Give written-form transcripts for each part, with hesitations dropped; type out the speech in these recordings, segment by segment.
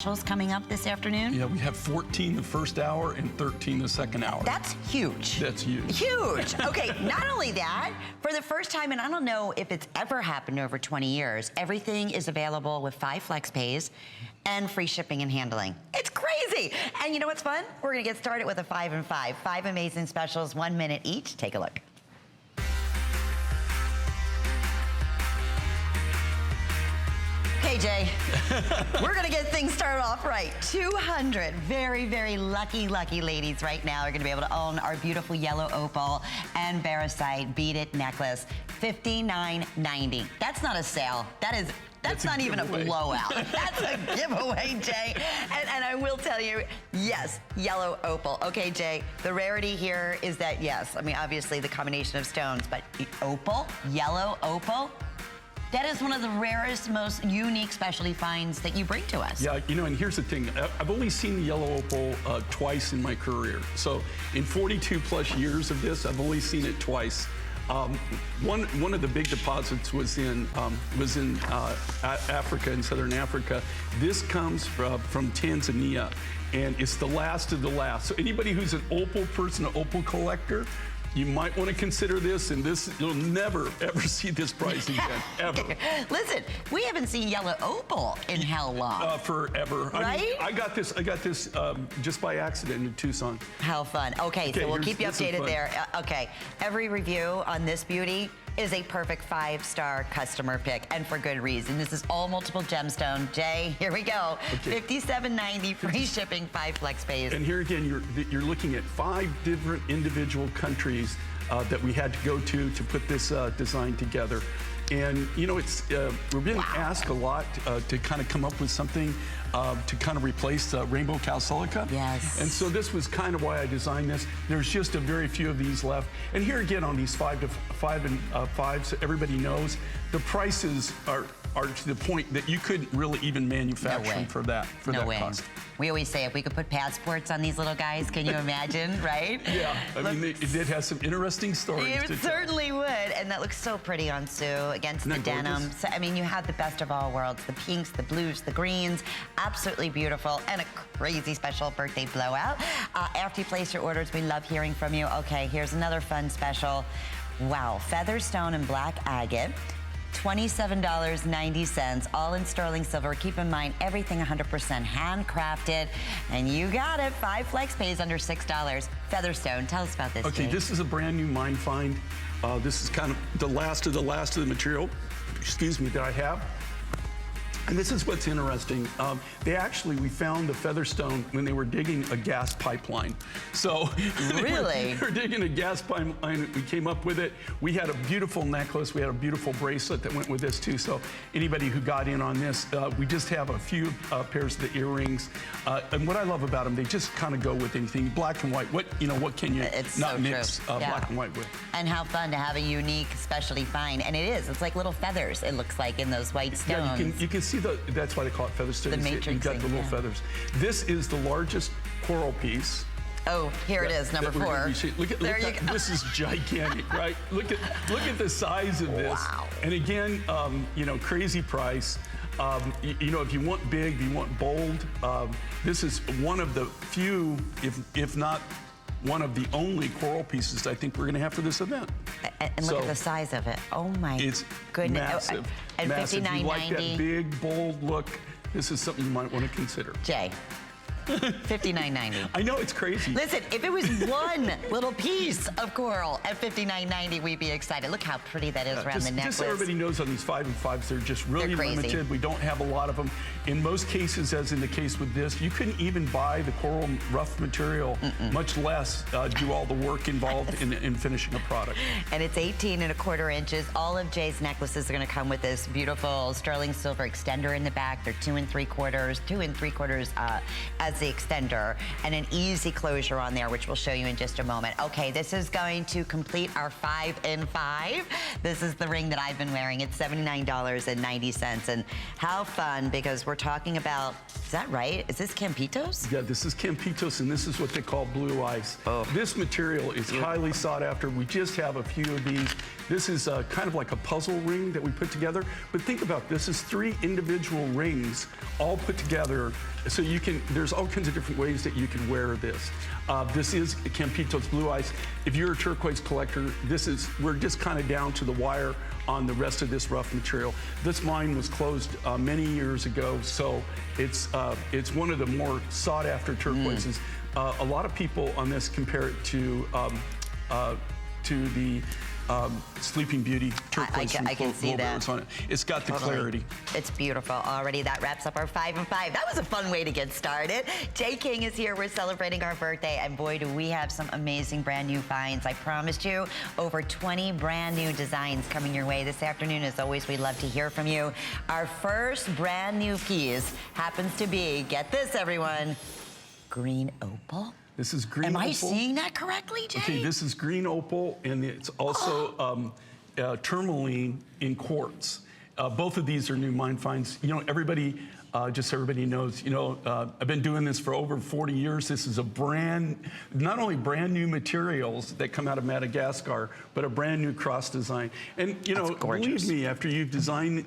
Coming up this afternoon? Yeah, we have 14 the first hour and 13 the second hour. That's huge. That's huge. Huge. Okay, not only that, for the first time, and I don't know if it's ever happened over 20 years, everything is available with 5 flex pays and free shipping and handling. It's crazy. And you know what's fun? We're gonna get started with a 5 and 5. 5 amazing specials, 1 minute each. Take a look. Okay, Jay, we're gonna get things started off right. 200 very, very lucky ladies right now are gonna be able to own our beautiful yellow opal and barosite beaded necklace. $59.90. That's not a sale. That's not even a blowout. That's a giveaway, Jay. And I will tell you, yes, yellow opal. Okay, Jay, the rarity here is that, yes, I mean, obviously the combination of stones, but opal, yellow opal, that is one of the rarest, most unique specialty finds that you bring to us. Yeah, you know, and here's the thing. I've only seen the yellow opal twice in my career. So in 42 plus years of this, I've only seen it twice. One of the big deposits was in Africa, in Southern Africa. This comes from Tanzania, and it's the last of the last. So anybody who's an opal person, an opal collector, you might want to consider this, and this, you'll never, ever see this price again, ever. Listen, we haven't seen yellow opal in how long? Forever. Right? I mean, I got this just by accident in Tucson. How fun. Okay, so we'll keep you updated there. Okay, every review on this beauty is a perfect 5-star customer pick, and for good reason. This is all multiple gemstone. Jay, here we go. Okay. $57.90, free shipping, 5 flex pays. And here again, you're looking at 5 different individual countries that we had to go to put this design together. And you know, it's we're being asked a lot to kind of come up with something to kind of replace rainbow calsilica. Yes. And so this was kind of why I designed this. There's just a very few of these left. And here again on these 5 and 5, so everybody knows the prices are to the point that you couldn't really even manufacture them for that cost. We always say if we could put passports on these little guys, can you imagine, right? Yeah, I mean, it did have some interesting stories. It certainly would, and that looks so pretty on Sue against the denim. So, I mean, you have the best of all worlds, the pinks, the blues, the greens, absolutely beautiful, and a crazy special birthday blowout. After you place your orders, we love hearing from you. Okay, here's another fun special. Wow, featherstone and black agate. $27.90, all in sterling silver. Keep in mind, everything 100% handcrafted, and you got it. 5 flex pays under $6. Featherstone, tell us about this. Okay, Jay. This is a brand new mine find. This is kind of the last of the material, excuse me, that I have. And this is what's interesting. We found the featherstone when they were digging a gas pipeline. So really? they were digging a gas pipeline. We came up with it. We had a beautiful necklace. We had a beautiful bracelet that went with this too. So anybody who got in on this, we just have a few pairs of the earrings. And what I love about them, they just kind of go with anything. Black and white. What can you not mix black and white with? And how fun to have a unique specialty find. And it is. It's like little feathers. It looks like in those white stones. Yeah, you can see that's why they call it featherstone. The matrix. You've got the little feathers. This is the largest coral piece. Oh, here it is, number 4. Look at this is gigantic, right? Look at the size of this. Wow. And again, you know, crazy price. You know, if you want big, if you want bold, this is one of the few, if not one of the only coral pieces I think we're going to have for this event. And look at the size of it. Oh my goodness. Massive. And massive. If you like that $59.90. big, bold look, this is something you might want to consider. Jay. $59.90. I know, it's crazy. Listen, if it was one little piece of coral at $59.90, we'd be excited. Look how pretty that is around the necklace. Just so everybody knows, on these 5 and 5s, they're just really limited. We don't have a lot of them. In most cases, as in the case with this, you couldn't even buy the coral rough material, much less do all the work involved in finishing a product. And it's 18¼ inches. All of Jay's necklaces are going to come with this beautiful sterling silver extender in the back. They're 2 3/4, 2 3/4 as has the extender and an easy closure on there, which we'll show you in just a moment. Okay, this is going to complete our 5 in 5. This is the ring that I've been wearing. It's $79.90. And how fun, because we're talking about, is that right? Is this Campitos? Yeah, this is Campitos, and this is what they call blue ice. Oh. This material is highly sought after. We just have a few of these. This is kind of like a puzzle ring that we put together. But think about this is 3 individual rings all put together. So you can, there's all kinds of different ways that you can wear this. This is Campitos blue ice. If you're a turquoise collector, we're just kind of down to the wire on the rest of this rough material. This mine was closed many years ago, so it's one of the more sought after turquoises. A lot of people on this compare it to the Sleeping Beauty turquoise. I can see that. On it. It's got the clarity. It's beautiful already. That wraps up our 5 in 5. That was a fun way to get started. Jay King is here. We're celebrating our birthday, and boy, do we have some amazing brand new finds. I promised you over 20 brand new designs coming your way this afternoon. As always, we'd love to hear from you. Our first brand new piece happens to be, get this everyone, green opal. This is green opal. Am I seeing that correctly, Jay? Okay, this is green opal, and it's also tourmaline in quartz. Both of these are new mine finds. You know, everybody, just so everybody knows, you know, I've been doing this for over 40 years. This is not only brand new materials that come out of Madagascar, but a brand new cross design. And, you know, believe me, after you've designed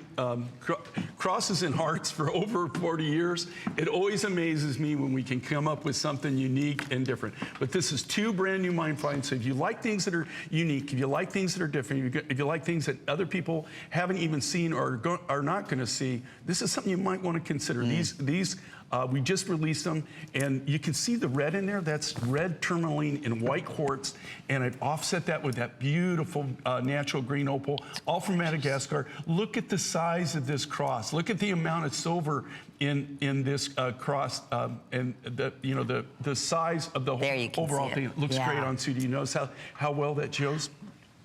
crosses and hearts for over 40 years, it always amazes me when we can come up with something unique and different. But this is 2 brand new mine finds. So if you like things that are unique, if you like things that are different, if you like things that other people haven't even seen or are not going to see, this is something you might want to consider. These we just released them, and you can see the red in there. That's red tourmaline and white quartz, and I've offset that with that beautiful natural green opal, all from Madagascar. Look at the size of this cross. Look at the amount of silver in this cross, and the size of the whole overall thing. It looks great on Sue. Do you notice how well that shows?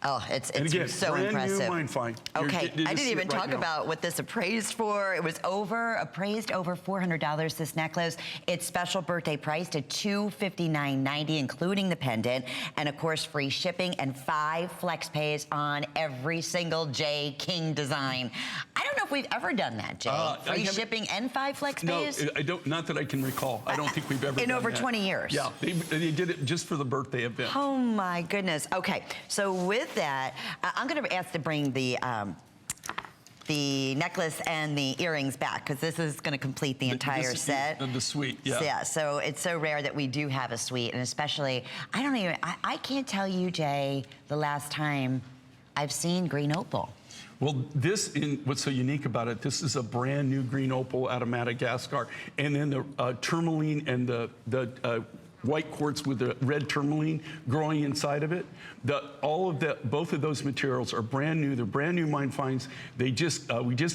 Oh, it's again, so brand impressive. New mine find. Okay, I didn't even talk about what this appraised for. It was appraised over $400, this necklace. It's special birthday priced at $259.90, including the pendant, and of course, free shipping and 5 flex pays on every single Jay King design. I don't know if we've ever done that, Jay. Free shipping and 5 flex pays? No, I don't. Not that I can recall. I don't think we've ever done that. In over 20 years. Yeah, they did it just for the birthday event. Oh my goodness. Okay, so with that, I'm going to ask to bring the necklace and the earrings back, because this is going to complete the entire set. The suite, yeah. Yeah, so it's so rare that we do have a suite, and especially, I can't tell you, Jay, the last time I've seen green opal. Well, what's so unique about it, this is a brand new green opal out of Madagascar, and then the tourmaline and the white quartz with the red tourmaline growing inside of it. Both of those materials are brand new. They're brand new mine finds. We just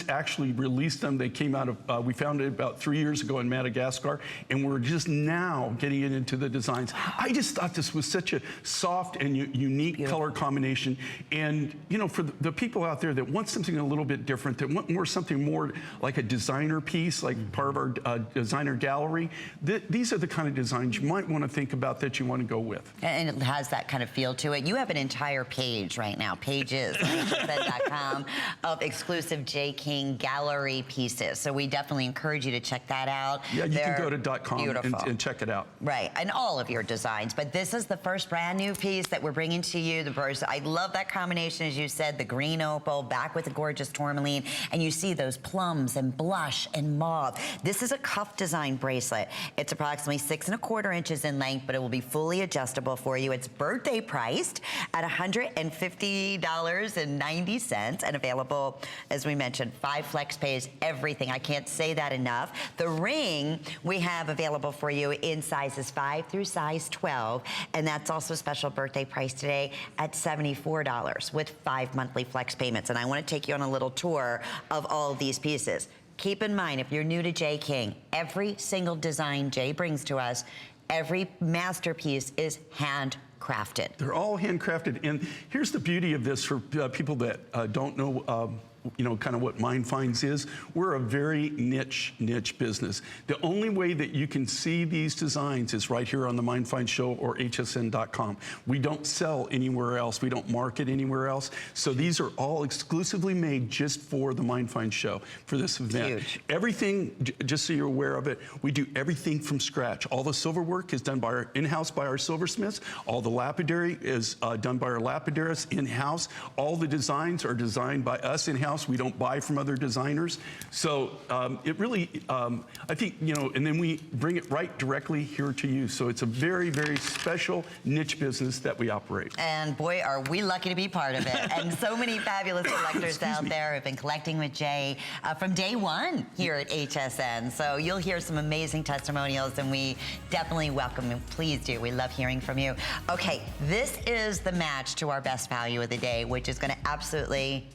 actually released them. They came out of, we found it about 3 years ago in Madagascar, and we're just now getting it into the designs. I just thought this was such a soft and unique color combination. And, you know, for the people out there that want something a little bit different, that want something more like a designer piece, like part of our designer gallery, these are the kind of designs you might want to think about that you want to go with. And it has that kind of feel to it. You have an entire page right now, pages, HSN.com, of exclusive Jay King gallery pieces. So we definitely encourage you to check that out. Yeah, you can go to .com and check it out. Right, and all of your designs. But this is the first brand new piece that we're bringing to you. I love that combination, as you said, the green opal back with the gorgeous tourmaline, and you see those plums and blush and mauve. This is a cuff design bracelet. It's approximately 6 1/4 inches in length, but it will be fully adjustable for you. It's birthday priced at $150.90 and available, as we mentioned, 5 flex pays, everything. I can't say that enough. The ring we have available for you in sizes 5 through size 12, and that's also special birthday price today at $74 with 5 monthly flex payments. And I want to take you on a little tour of all of these pieces. Keep in mind, if you're new to Jay King, every single design Jay brings to us, every masterpiece is handcrafted. They're all handcrafted. And here's the beauty of this for people that don't know you know, kind of what Mind Finds is. We're a very niche business. The only way that you can see these designs is right here on the Mind Find Show or hsn.com. We don't sell anywhere else. We don't market anywhere else. So these are all exclusively made just for the Mind Find Show, for this event. Huge. Everything, just so you're aware of it, we do everything from scratch. All the silver work is done by our in-house by our silversmiths. All the lapidary is done by our lapidarists in-house. All the designs are designed by us in-house. We don't buy from other designers. So it really, I think, you know, and then we bring it right directly here to you. So it's a very, very special niche business that we operate. And boy, are we lucky to be part of it. And so many fabulous collectors out there have been collecting with Jay from day one here at HSN. So you'll hear some amazing testimonials, and we definitely welcome you. Please do. We love hearing from you. Okay, this is the match to our best value of the day, which is going to absolutely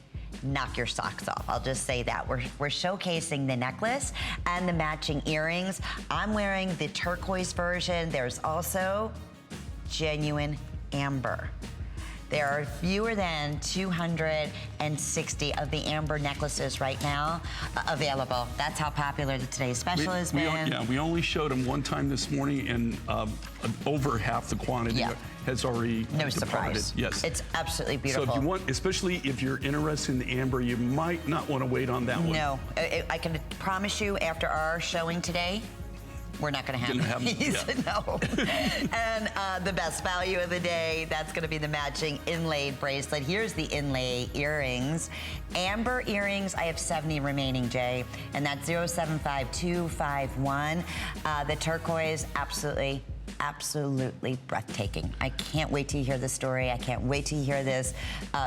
knock your socks off. I'll just say that. We're showcasing the necklace and the matching earrings. I'm wearing the turquoise version. There's also genuine amber. There are fewer than 260 of the amber necklaces right now available. That's how popular today's special has been. We only showed them one time this morning, and over half the quantity has already No departed. surprise. Yes. It's absolutely beautiful. So if you want, especially if you're interested in the amber, you might not want to wait on that one. No, I can promise you after our showing today, we're not going to have these. No. And the best value of the day, that's going to be the matching inlaid bracelet. Here's the inlay earrings. Amber earrings, I have 70 remaining, Jay, and that's 075251. The turquoise, absolutely breathtaking. I can't wait to hear the story. I can't wait to hear this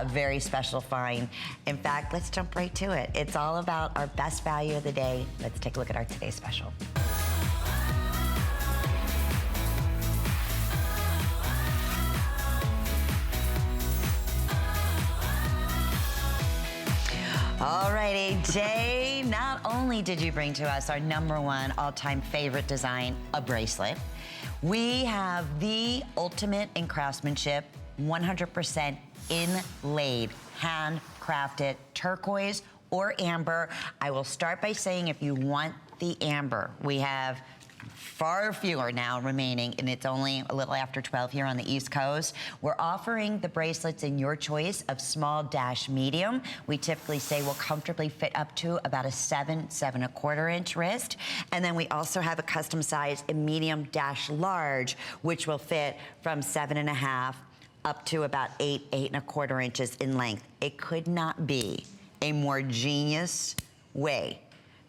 very special find. In fact, let's jump right to it. It's all about our best value of the day. Let's take a look at our today's special. Alrighty, Jay, not only did you bring to us our #1 all-time favorite design, a bracelet, we have the ultimate in craftsmanship, 100% inlaid, handcrafted turquoise or amber. I will start by saying if you want the amber, we have far fewer now remaining, and it's only a little after 12 here on the East Coast. We're offering the bracelets in your choice of small-medium. We typically say will comfortably fit up to about a 7.25-inch wrist. And then we also have a custom size in medium-large, which will fit from 7.5 up to about 8.25 inches in length. It could not be a more genius way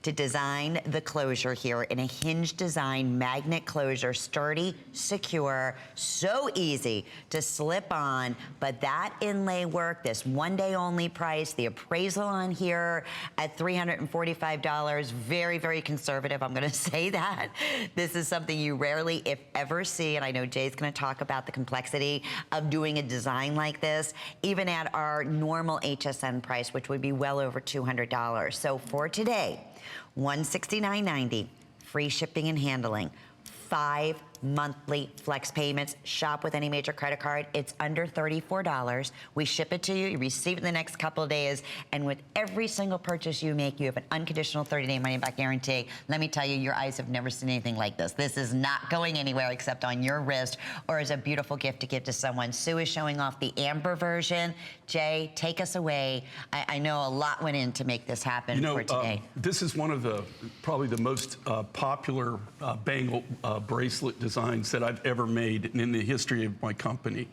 to design the closure here in a hinge design, magnet closure, sturdy, secure, so easy to slip on. But that inlay work, this one-day only price, the appraisal on here at $345, very, very conservative. I'm gonna say that. This is something you rarely, if ever, see, and I know Jay's gonna talk about the complexity of doing a design like this, even at our normal HSN price, which would be well over $200. So for today, $169.90, free shipping and handling, 5 monthly flex payments. Shop with any major credit card. It's under $34. We ship it to you. You receive it in the next couple of days. And with every single purchase you make, you have an unconditional 30-day money-back guarantee. Let me tell you, your eyes have never seen anything like this. This is not going anywhere except on your wrist or as a beautiful gift to give to someone. Sue is showing off the amber version. Jay, take us away. I know a lot went in to make this happen for today. This is one of the probably the most popular bangle bracelet designs that I've ever made in the history of my company.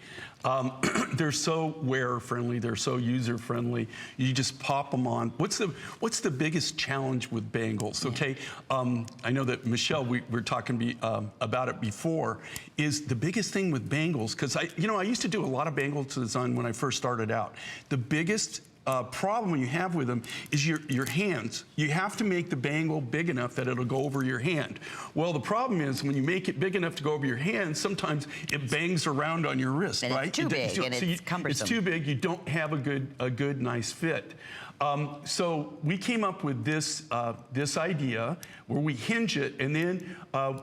They're so wearer-friendly. They're so user-friendly. You just pop them on. What's the biggest challenge with bangles? Okay, I know that Michelle, we were talking about it before. Is the biggest thing with bangles? Because I used to do a lot of bangle design when I first started out. The biggest problem you have with them is your hands. You have to make the bangle big enough that it'll go over your hand. Well, the problem is when you make it big enough to go over your hand, sometimes it bangs around on your wrist, and right? It's too big, and it's cumbersome. It's too big. You don't have a good, nice fit. So we came up with this idea where we hinge it, and then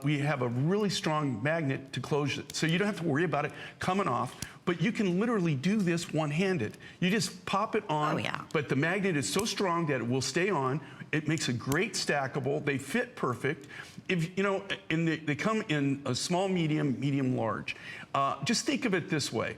we have a really strong magnet to close it. So you don't have to worry about it coming off. but you can literally do this one-handed. You just pop it on, Oh, yeah. but the magnet is so strong that it will stay on. It makes a great stackable. They fit perfect. If you know, and they come in a small, medium, large. Just think of it this way.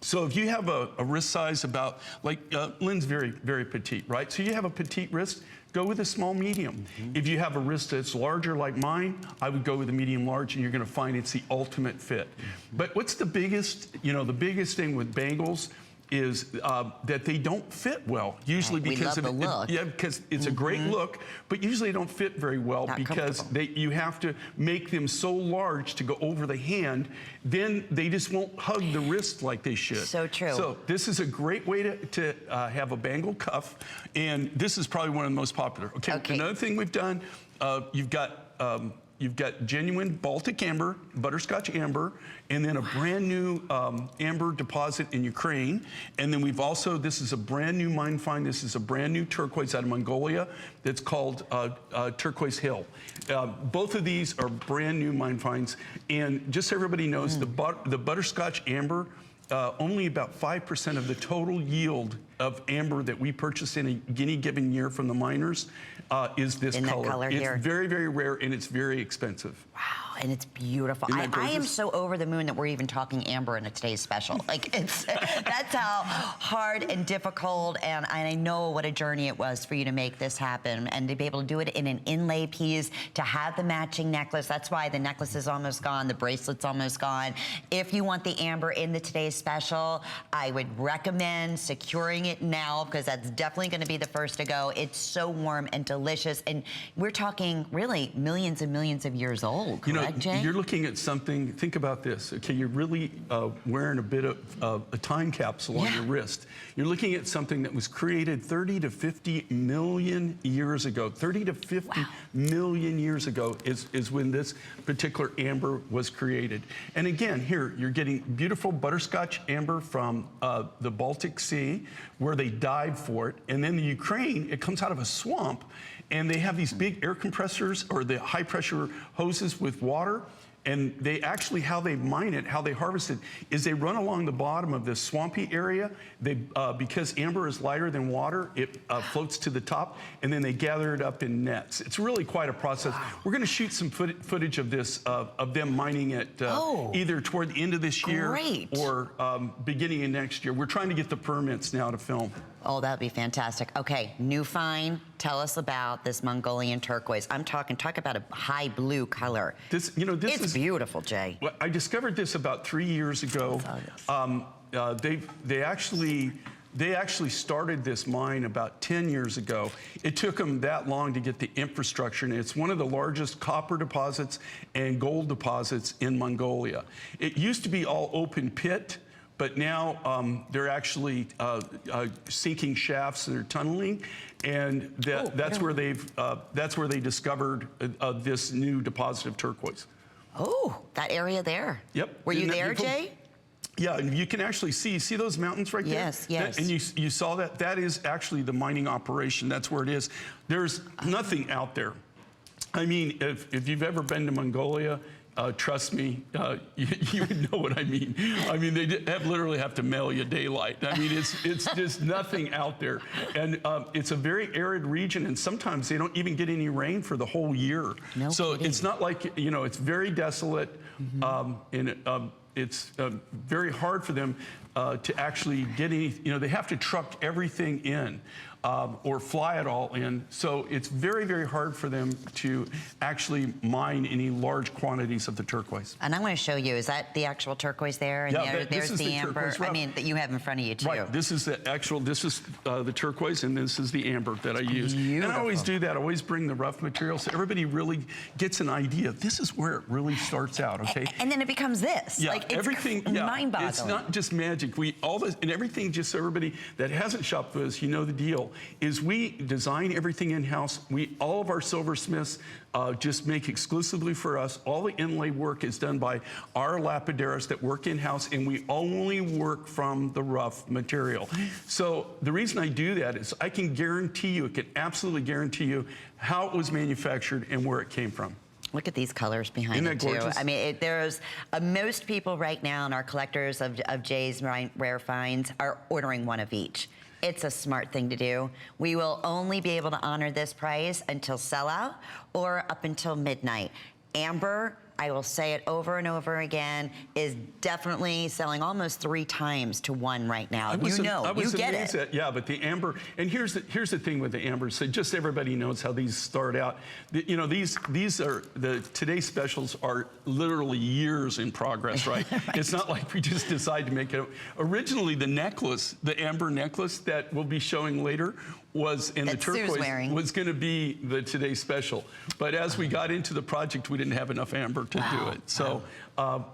So if you have a wrist size about, like Lynn's very, very petite, right? So you have a petite wrist, go with a small medium. If you have a wrist that's larger like mine, I would go with a medium large, and you're gonna find it's the ultimate fit. But what's the biggest, the biggest thing with bangles is that they don't fit well, usually because we love the look. yeah, because it's a great look, but usually they don't fit very well because you have to make them so large to go over the hand, then they just won't hug the wrist like they should. So true. So this is a great way to have a bangle cuff, and this is probably one of the most popular. Okay. Another thing we've done, you've got genuine Baltic amber, butterscotch amber, and then a brand new amber deposit in Ukraine. And then we've also, this is a brand new mine find. This is a brand new turquoise out of Mongolia that's called Turquoise Hill. Both of these are brand new mine finds. And just so everybody knows, the butterscotch amber, only about 5% of the total yield of amber that we purchase in any given year from the miners is this color. That color here. It's very, very rare, and it's very expensive. Wow, and it's beautiful. I am so over the moon that we're even talking amber in a today's special. Like, that's how hard and difficult, and I know what a journey it was for you to make this happen, and to be able to do it in an inlay piece, to have the matching necklace. That's why the necklace is almost gone, the bracelet's almost gone. If you want the amber in the today's special, I would recommend securing it now, because that's definitely going to be the first to go. It's so warm and delicious, and we're talking really millions and millions of years old, correct, Jay? You're looking at something, think about this, okay, you're really wearing a bit of a time capsule on your wrist. You're looking at something that was created 30 to 50 million years ago. 30 to 50 million years ago is when this particular amber was created. And again, here, you're getting beautiful butterscotch amber from the Baltic Sea, where they dive for it. And then the Ukraine, it comes out of a swamp, and they have these big air compressors or the high pressure hoses with water. And they actually, how they mine it, how they harvest it, is they run along the bottom of this swampy area. They, because amber is lighter than water, it floats to the top, and then they gather it up in nets. It's really quite a process. We're going to shoot some footage of this, of them mining it either toward the end of this year or beginning of next year. We're trying to get the permits now to film. Oh, that'd be fantastic. Okay, new find. Tell us about this Mongolian turquoise. I'm talk about a high blue color. This is beautiful, Jay. Well, I discovered this about 3 years ago. They actually started this mine about 10 years ago. It took them that long to get the infrastructure, and it's one of the largest copper deposits and gold deposits in Mongolia. It used to be all open pit, but now they're actually sinking shafts that are tunneling, and that's where they discovered this new deposit of turquoise. Oh, that area there. Yep. Were you there, Jay? Yeah, and you can actually see those mountains right there? Yes, yes. And you saw that? That is actually the mining operation. That's where it is. There's nothing out there. I mean, if you've ever been to Mongolia, trust me, you would know what I mean. I mean, they literally have to mail you daylight. I mean, it's just nothing out there. And it's a very arid region, and sometimes they don't even get any rain for the whole year. No so kidding. It's not like, it's very desolate, and it's very hard for them to actually get any, they have to truck everything in. Or fly it all in. So it's very, very hard for them to actually mine any large quantities of the turquoise. And I'm going to show you, is that the actual turquoise there? And there's the amber, I mean, that you have in front of you too. Right, this is the actual, this is the turquoise, and this is the amber that I use. Beautiful. And I always do that, I always bring the rough material so everybody really gets an idea. This is where it really starts out, okay? And then it becomes this. Yeah, like, it's everything, mind-boggling. It's not just magic. And everything, just so everybody that hasn't shopped with us, you know the deal, is we design everything in-house. All of our silversmiths just make exclusively for us. All the inlay work is done by our lapidaries that work in-house, and we only work from the rough material. So the reason I do that is I can guarantee you, I can absolutely guarantee you how it was manufactured and where it came from. Look at these colors behind Isn't it, that gorgeous? too. I mean, there's most people right now, and our collectors of Jay's rare finds are ordering one of each. It's a smart thing to do. We will only be able to honor this price until sellout or up until midnight. Amber, I will say it over and over again, is definitely selling almost 3 times to 1 right now. You get it. Yeah, but the amber, and here's the thing with the amber. So just everybody knows how these start out. You know, these are today's specials are literally years in progress, right? Right. It's not like we just decide to make it. Originally, the necklace, the amber necklace that we'll be showing later, was in the turquoise was going to be the today's special, but as we got into the project, we didn't have enough amber to do it. So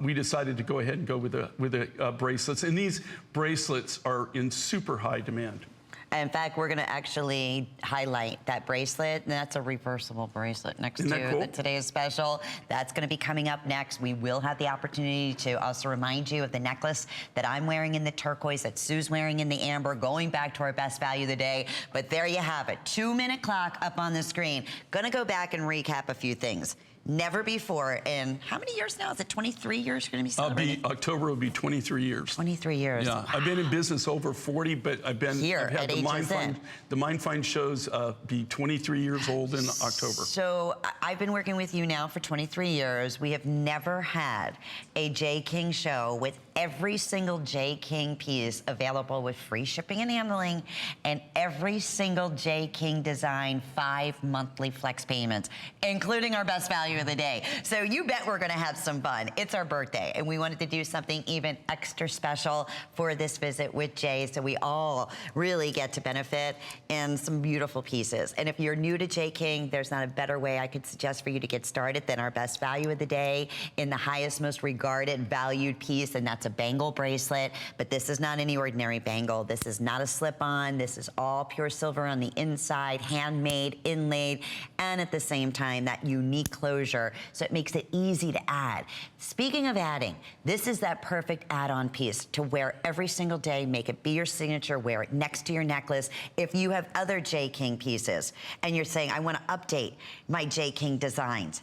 we decided to go ahead and go with the bracelets, and these bracelets are in super high demand. In fact, we're going to actually highlight that bracelet. And that's a reversible bracelet next to the today's special. That's going to be coming up next. We will have the opportunity to also remind you of the necklace that I'm wearing in the turquoise, that Sue's wearing in the amber, going back to our best value of the day. But there you have it. 2-minute clock up on the screen. Going to go back and recap a few things. Never before in how many years now? Is it 23 years you're going to be celebrating? October will be 23 years. 23 years. Yeah, wow. I've been in business over 40, but I've had at the HSN. Mind Find shows be 23 years old in October. So I've been working with you now for 23 years. We have never had a J. King show with every single J. King piece available with free shipping and handling, and every single J. King design 5 monthly flex payments, including our best value of the day. So you bet we're gonna have some fun. It's our birthday, and we wanted to do something even extra special for this visit with Jay, so we all really get to benefit in some beautiful pieces. And if you're new to J. King, there's not a better way I could suggest for you to get started than our best value of the day in the highest, most regarded, valued piece, and that's a bangle bracelet. But this is not any ordinary bangle. This is not a slip-on. This is all pure silver on the inside, handmade, inlaid, and at the same time, that unique closure, so it makes it easy to add. Speaking of adding, this is that perfect add-on piece to wear every single day. Make it be your signature. Wear it next to your necklace. If you have other J. King pieces and you're saying, I want to update my J. King designs,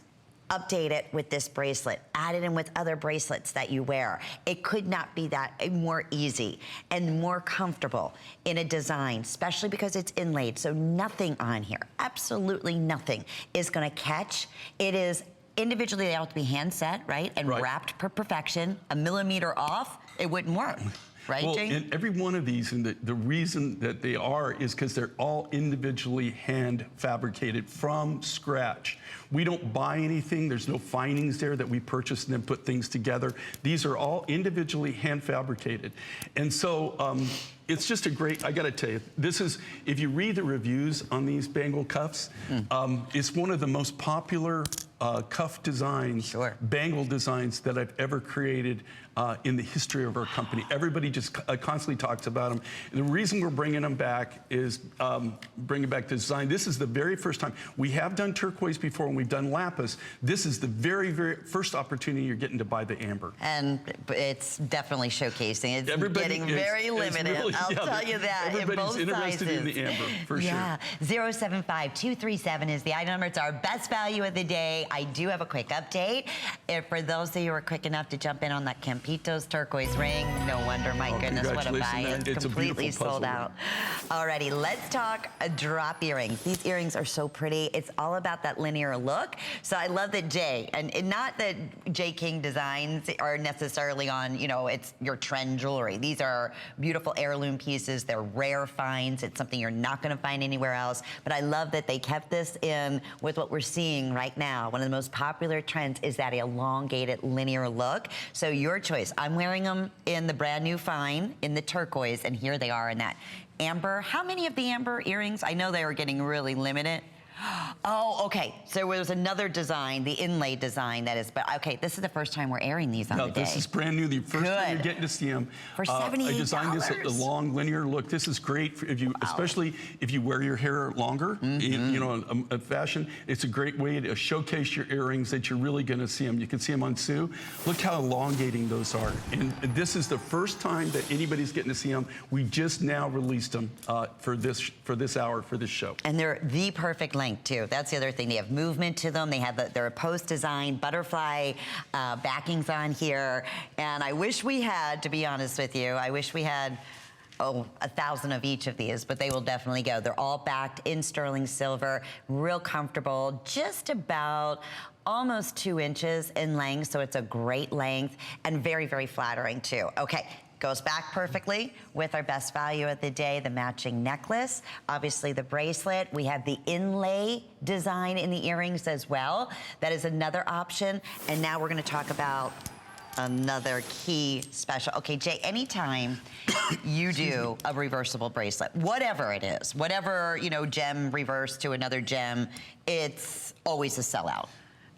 update it with this bracelet. Add it in with other bracelets that you wear. It could not be that more easy and more comfortable in a design, especially because it's inlaid. So nothing on here, absolutely nothing, is going to catch. It is individually, they have to be hand set, right? And wrapped per perfection. A millimeter off, it wouldn't work. Right, well, Jane? and every one of these, and the reason that they are is because they're all individually hand fabricated from scratch. We don't buy anything. There's no findings there that we purchase and then put things together. These are all individually hand fabricated. And so it's just a great, I got to tell you, this is, if you read the reviews on these bangle cuffs, it's one of the most popular cuff designs, bangle designs that I've ever created in the history of our company. Everybody just constantly talks about them. And the reason we're bringing them back is bringing back the design. This is the very first time. We have done turquoise before and we've done lapis. This is the very, very first opportunity you're getting to buy the amber. And it's definitely showcasing. It's getting very limited. Really, I'll tell you that. Everybody's interested in the amber, for sure. 075-237 is the item number. It's our best value of the day. I do have a quick update. For those of you who are quick enough to jump in on that Campito's turquoise ring, no wonder, my goodness, what a buy. It's completely sold out. Alrighty, let's talk drop earrings. These earrings are so pretty. It's all about that linear look. So I love that Jay, and not that J. King designs are necessarily on, you know, it's your trend jewelry. These are beautiful heirloom pieces. They're rare finds. It's something you're not going to find anywhere else. But I love that they kept this in with what we're seeing right now. One of the most popular trends is that elongated linear look. So your choice. I'm wearing them in the brand new fine, in the turquoise, and here they are in that amber. How many of the amber earrings? I know they were getting really limited. Oh, okay. So there was another design, the inlaid design that is, but okay, this is the first time we're airing these on the day. This is brand new. The first time you're getting to see them. For $78. I designed this a long linear look. This is great if you, especially if you wear your hair longer, you know, a fashion. It's a great way to showcase your earrings that you're really going to see them. You can see them on Sue. Look how elongating those are. And this is the first time that anybody's getting to see them. We just now released them for this hour, for this show. And they're the perfect length. length too. That's the other thing. They have movement to them. They have they're a post design, butterfly backings on here. And I wish we had, to be honest with you, I wish we had 1,000 of each of these, but they will definitely go. They're all backed in sterling silver, real comfortable, just about almost 2 inches in length, so it's a great length and very, very flattering too. Okay. Goes back perfectly with our best value of the day, the matching necklace, obviously the bracelet. We have the inlay design in the earrings as well. That is another option. And now we're gonna talk about another key special. Okay, Jay, anytime you do a reversible bracelet, whatever it is, whatever, you know, gem reverse to another gem, it's always a sellout.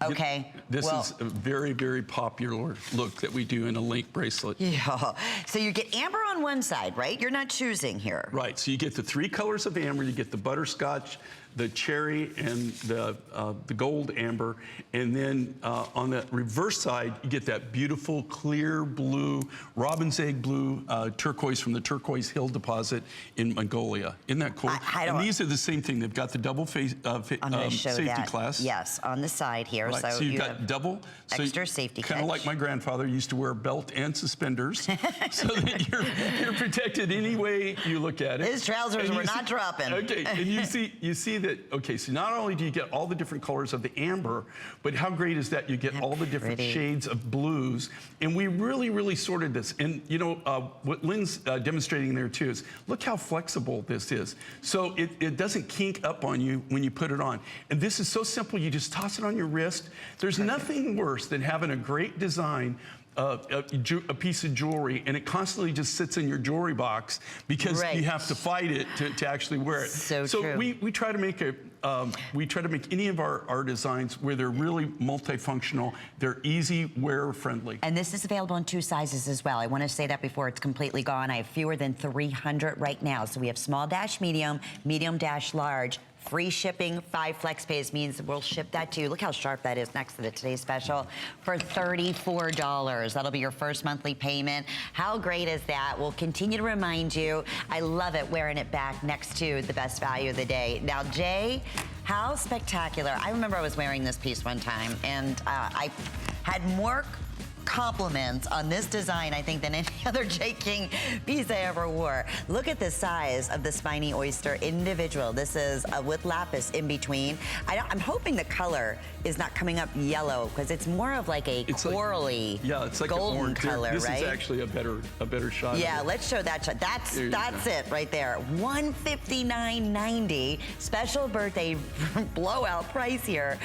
Okay. This is a very, very popular look that we do in a link bracelet. Yeah. So you get amber on one side, right? You're not choosing here. Right. So you get the 3 colors of amber. You get the butterscotch, the cherry, and the gold amber. And then on the reverse side, you get that beautiful clear blue, robin's egg blue turquoise from the Turquoise Hill deposit in Mongolia. Isn't that cool? And these are the same thing. They've got the double safety class. Yes, on the side here. Right. So you've got double extra safety. Kind of like my grandfather used to wear a belt and suspenders, so that you're protected any way you look at it. His trousers were not dropping. Okay, and you see that. Okay, so not only do you get all the different colors of the amber, but how great is that? You get all the different shades of blues, and we really, really sorted this. And you know what Lynn's demonstrating there too is look how flexible this is. So it doesn't kink up on you when you put it on. And this is so simple. You just toss it on your wrist. There's nothing worse than having a great design, a piece of jewelry, and it constantly just sits in your jewelry box because you have to fight it to actually wear it. So true. We try to make any of our designs where they're really multifunctional. They're easy, wearer friendly. And this is available in 2 sizes as well. I want to say that before it's completely gone. I have fewer than 300 right now. So we have small dash medium, medium dash large. Free shipping, 5 flex pays means we'll ship that to you. Look how sharp that is next to the Today's Special for $34. That'll be your first monthly payment. How great is that? We'll continue to remind you. I love it wearing it back next to the best value of the day. Now, Jay, how spectacular. I remember I was wearing this piece one time and I had more compliments on this design, I think, than any other J. King piece I ever wore. Look at the size of the spiny oyster individual. This is with lapis in between. I'm hoping the color is not coming up yellow because it's more of like a corally, it's like golden color, this right? This is actually a better shot. Yeah, let's show that shot. That's it right there. $159.90. Special birthday blowout price here.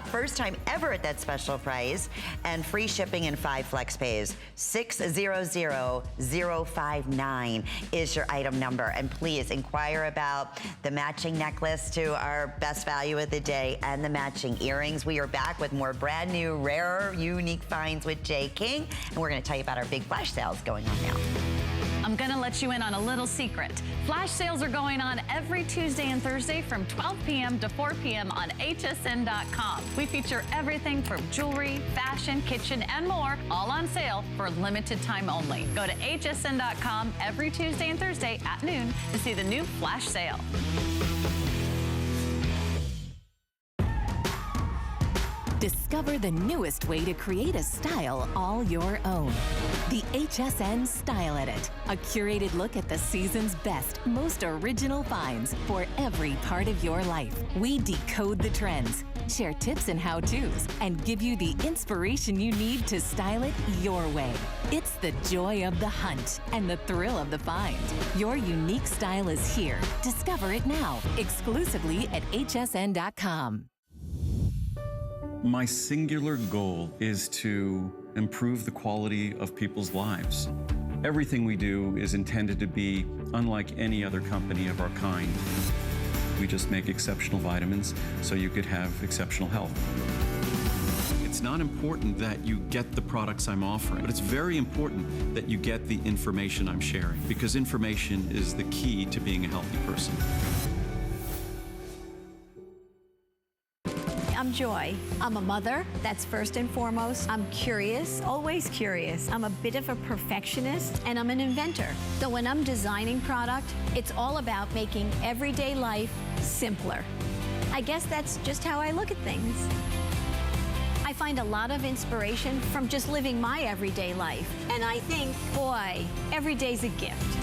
First time ever at that special price, and free shipping and 5 flex pays. 600059 is your item number. And please inquire about the matching necklace to our best value of the day and the matching earrings. We are back with more brand new, rare, unique finds with J. King. And we're going to tell you about our big flash sales going on now. I'm going to let you in on a little secret. Flash sales are going on every Tuesday and Thursday from 12 p.m. to 4 p.m. on hsn.com. We feature everything from jewelry, fashion, kitchen, and more, all on sale for a limited time only. Go to hsn.com every Tuesday and Thursday at noon to see the new flash sale. Discover the newest way to create a style all your own. The HSN Style Edit, a curated look at the season's best, most original finds for every part of your life. We decode the trends, share tips and how-tos, and give you the inspiration you need to style it your way. It's the joy of the hunt and the thrill of the find. Your unique style is here. Discover it now, exclusively at hsn.com. My singular goal is to improve the quality of people's lives. Everything we do is intended to be unlike any other company of our kind. We just make exceptional vitamins so you could have exceptional health. It's not important that you get the products I'm offering, but it's very important that you get the information I'm sharing, because information is the key to being a healthy person. I'm Joy. I'm a mother, that's first and foremost. I'm curious, always curious. I'm a bit of a perfectionist, and I'm an inventor. So when I'm designing product, it's all about making everyday life simpler. I guess that's just how I look at things. I find a lot of inspiration from just living my everyday life. And I think, boy, every day's a gift.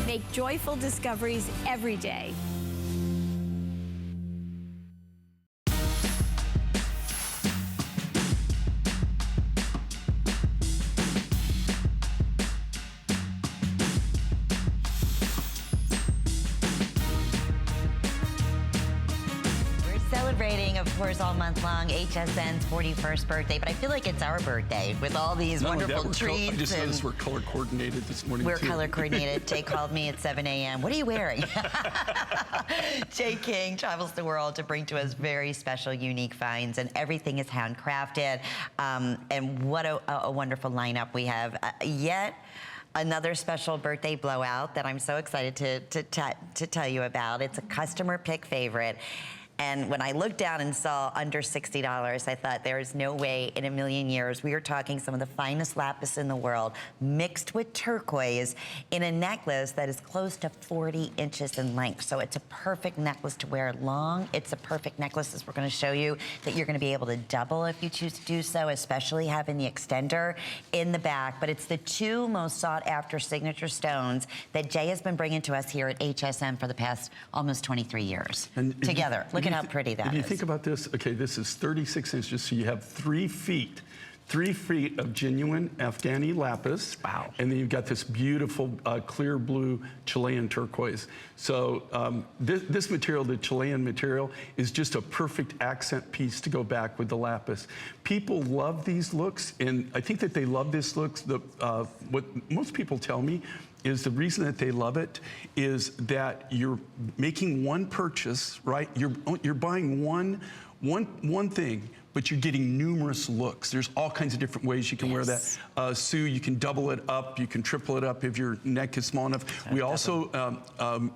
Make joyful discoveries every day. Celebrating, of course, all month long, HSN's 41st birthday, but I feel like it's our birthday with all these wonderful treats. I just noticed we're color coordinated this morning. We're color coordinated. Jay called me at 7 a.m. What are you wearing? Jay King travels the world to bring to us very special, unique finds, and everything is handcrafted. And what a wonderful lineup we have. Yet another special birthday blowout that I'm so excited to tell you about. It's a customer pick favorite. And when I looked down and saw under $60, I thought there's no way in a million years we are talking some of the finest lapis in the world mixed with turquoise in a necklace that is close to 40 inches in length. So it's a perfect necklace to wear long. It's a perfect necklace, as we're going to show you, that you're going to be able to double if you choose to do so, especially having the extender in the back. But it's the two most sought after signature stones that Jay has been bringing to us here at HSN for the past almost 23 years. And together. Look at how pretty that is. If you think about this, okay, this is 36 inches, so you have 3 feet. 3 feet of genuine Afghani lapis. Wow. And then you've got this beautiful clear blue Chilean turquoise. So this material, the Chilean material, is just a perfect accent piece to go back with the lapis. People love these looks, and I think that they love this look. What most people tell me is the reason that they love it is that you're making one purchase, right? You're buying one thing, but you're getting numerous looks. There's all kinds of different ways you can wear that. Sue, you can double it up, you can triple it up if your neck is small enough. We also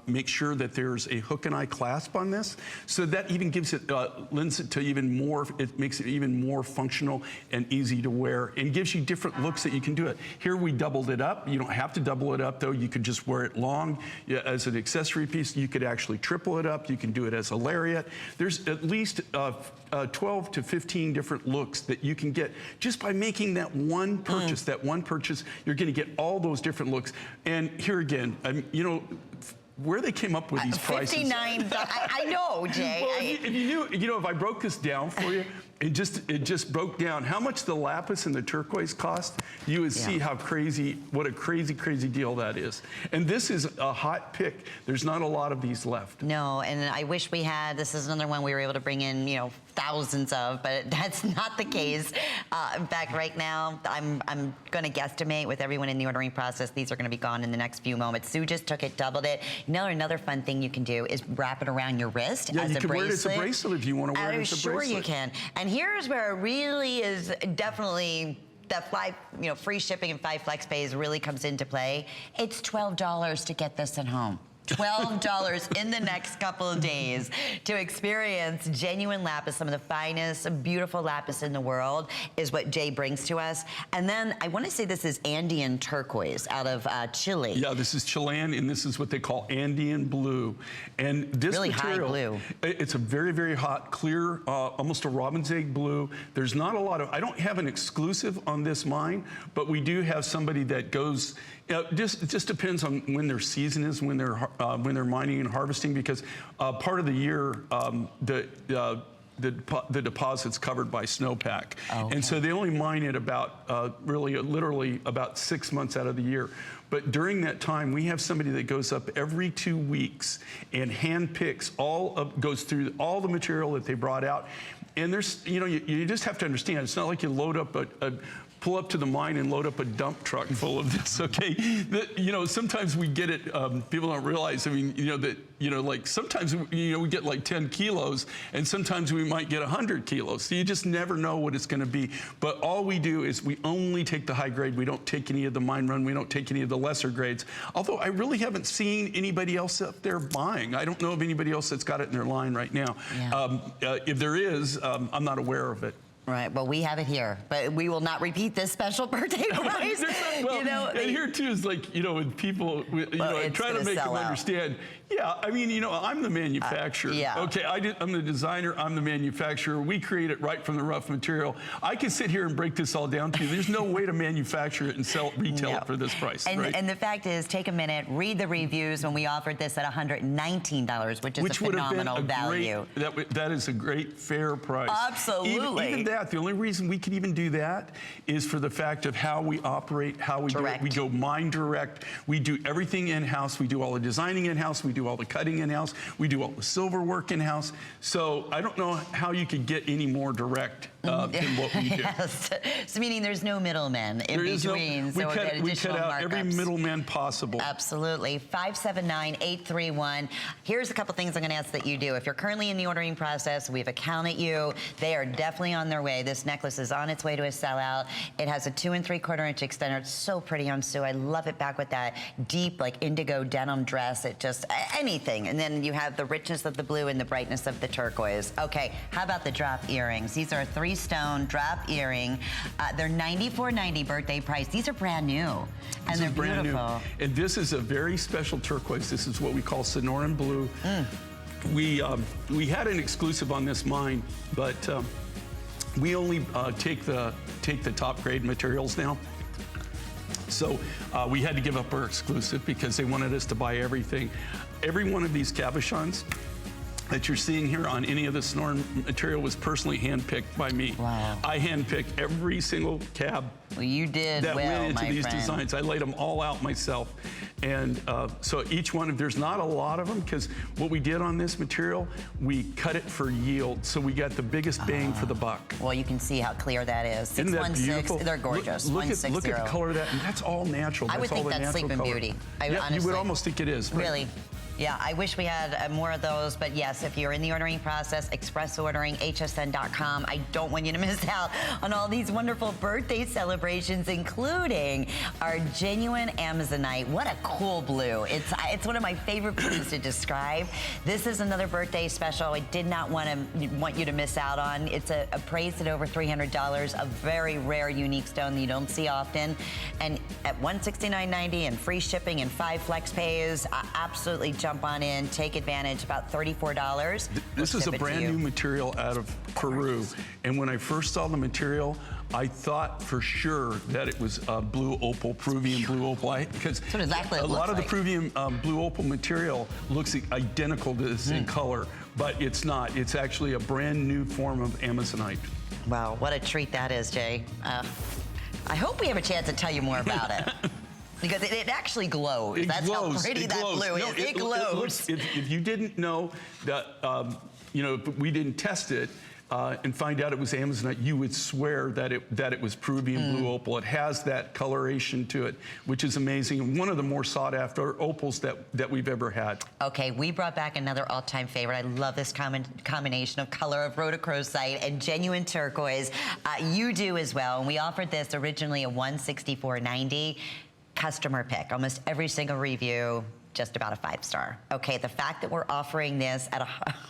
make sure that there's a hook and eye clasp on this, so that even gives it, lends it to even more, it makes it even more functional and easy to wear, and gives you different looks that you can do it. Here we doubled it up. You don't have to double it up though. You could just wear it long as an accessory piece. You could actually triple it up. You can do it as a lariat. There's at least 12 to 15 different looks that you can get just by making that one purchase. That one purchase, you're going to get all those different looks. And here again, you know, where they came up with these prices. 59. I know, Jay. Well, if you knew, you know, if I broke this down for you, it just broke down how much the lapis and the turquoise cost. You would see how crazy, what a crazy deal that is. And this is a hot pick. There's not a lot of these left. No, and I wish we had. This is another one we were able to bring in, you know, thousands of, but that's not the case. In fact, right now, I'm going to guesstimate with everyone in the ordering process, these are going to be gone in the next few moments. Sue just took it, doubled it. Now, another fun thing you can do is wrap it around your wrist as a bracelet. Yeah, you can wear it as a bracelet if you want to wear it as a bracelet. Sure you can. And here's where it really is definitely that free shipping and 5 flex pays really comes into play. It's $12 to get this at home. $12 in the next couple of days to experience genuine lapis, some of the finest, beautiful lapis in the world is what Jay brings to us. And then I want to say this is Andean turquoise out of Chile. Yeah, this is Chilean, and this is what they call Andean blue. And this really material, high blue. It's a very hot, clear, almost a robin's egg blue. There's not a lot of, I don't have an exclusive on this mine, but we do have somebody that goes, it just depends on when their season is, when they're mining and harvesting, because part of the year the deposit's covered by snowpack. And so they only mine it about literally about 6 months out of the year. But during that time, we have somebody that goes up every 2 weeks and hand picks goes through all the material that they brought out. And there's, you know, you just have to understand, it's not like you load up pull up to the mine and load up a dump truck full of this, okay? You know, sometimes we get it, people don't realize, I mean, you know, that, you know, like sometimes, you know, we get like 10 kilos and sometimes we might get 100 kilos. So you just never know what it's gonna be. But all we do is we only take the high grade. We don't take any of the mine run. We don't take any of the lesser grades. Although I really haven't seen anybody else up there buying. I don't know of anybody else that's got it in their line right now. Yeah. If there is, I'm not aware of it. Right, well, we have it here, but we will not repeat this special birthday price. Well, you know, and here too is like, you know, when people, you know, I try to make them understand, Yeah, I mean, you know, I'm the manufacturer. Yeah. Okay, I'm the designer, I'm the manufacturer. We create it right from the rough material. I can sit here and break this all down to you. There's no way to manufacture it and retail it for this price, and, right? And the fact is, take a minute, read the reviews when we offered this at $119, which is a phenomenal value. That is a great, fair price. Absolutely. Even that, the only reason we could even do that is for the fact of how we operate, how we do it. We go mine direct. We do everything in-house. We do all the designing in-house. We do all the cutting in-house. We do all the silver work in-house. So I don't know how you could get any more direct than what we do. Yes. So meaning there's no middlemen in between. We cut out every middleman possible. Absolutely. 579-831. Here's a couple things I'm going to ask that you do. If you're currently in the ordering process, we've accounted you. They are definitely on their way. This necklace is on its way to a sellout. It has a 2 3/4 inch extender. It's so pretty on Sue. I love it back with that deep, like indigo denim dress. It just, anything. And then you have the richness of the blue and the brightness of the turquoise. Okay, how about the drop earrings? These are a 3-stone drop earring. They're $94.90 birthday price. These are brand new. And they're brand beautiful. New. And this is a very special turquoise. This is what we call Sonoran blue. We had an exclusive on this mine, but we only take the top grade materials now. So we had to give up our exclusive because they wanted us to buy everything. Every one of these cabochons that you're seeing here on any of the Sonoran material was personally handpicked by me. Wow. I handpicked every single cab Well, you did that well, went into my these friend. designs. I laid them all out myself. And so each one, there's not a lot of them because what we did on this material, we cut it for yield. So we got the biggest bang for the buck. Well, you can see how clear that is. Isn't that 616, beautiful? they're gorgeous. Look at the color of that, and that's all natural. I would think that's Sleeping Beauty. Yeah, you would almost think it is. Right? Really. Yeah, I wish we had more of those, but yes, if you're in the ordering process, express ordering, hsn.com. I don't want you to miss out on all these wonderful birthday celebrations, including our genuine Amazonite. What a cool blue. It's one of my favorite blues to describe. This is another birthday special I did not want you to miss out on. It's appraised at over $300, a very rare, unique stone that you don't see often. And at $169.90 and free shipping and 5 flex pays, absolutely jump on in, take advantage, about $34. This is a brand new material out of Peru. And when I first saw the material, I thought for sure that it was blue opal, Peruvian blue opal. Because exactly a lot of the Peruvian blue opal material looks identical to this in color, but it's not. It's actually a brand new form of Amazonite. Wow, what a treat that is, Jay. I hope we have a chance to tell you more about it. Because it actually glows. That's how pretty that blue is. It glows. If you didn't know that, we didn't test it and find out it was Amazonite, you would swear that it was Peruvian blue opal. It has that coloration to it, which is amazing, and one of the more sought after opals that we've ever had. Okay, we brought back another all-time favorite. I love this combination of color of rhodochrosite and genuine turquoise. You do as well, and we offered this originally at $164.90. Customer pick. Almost every single review, just about a 5-star. Okay, the fact that we're offering this at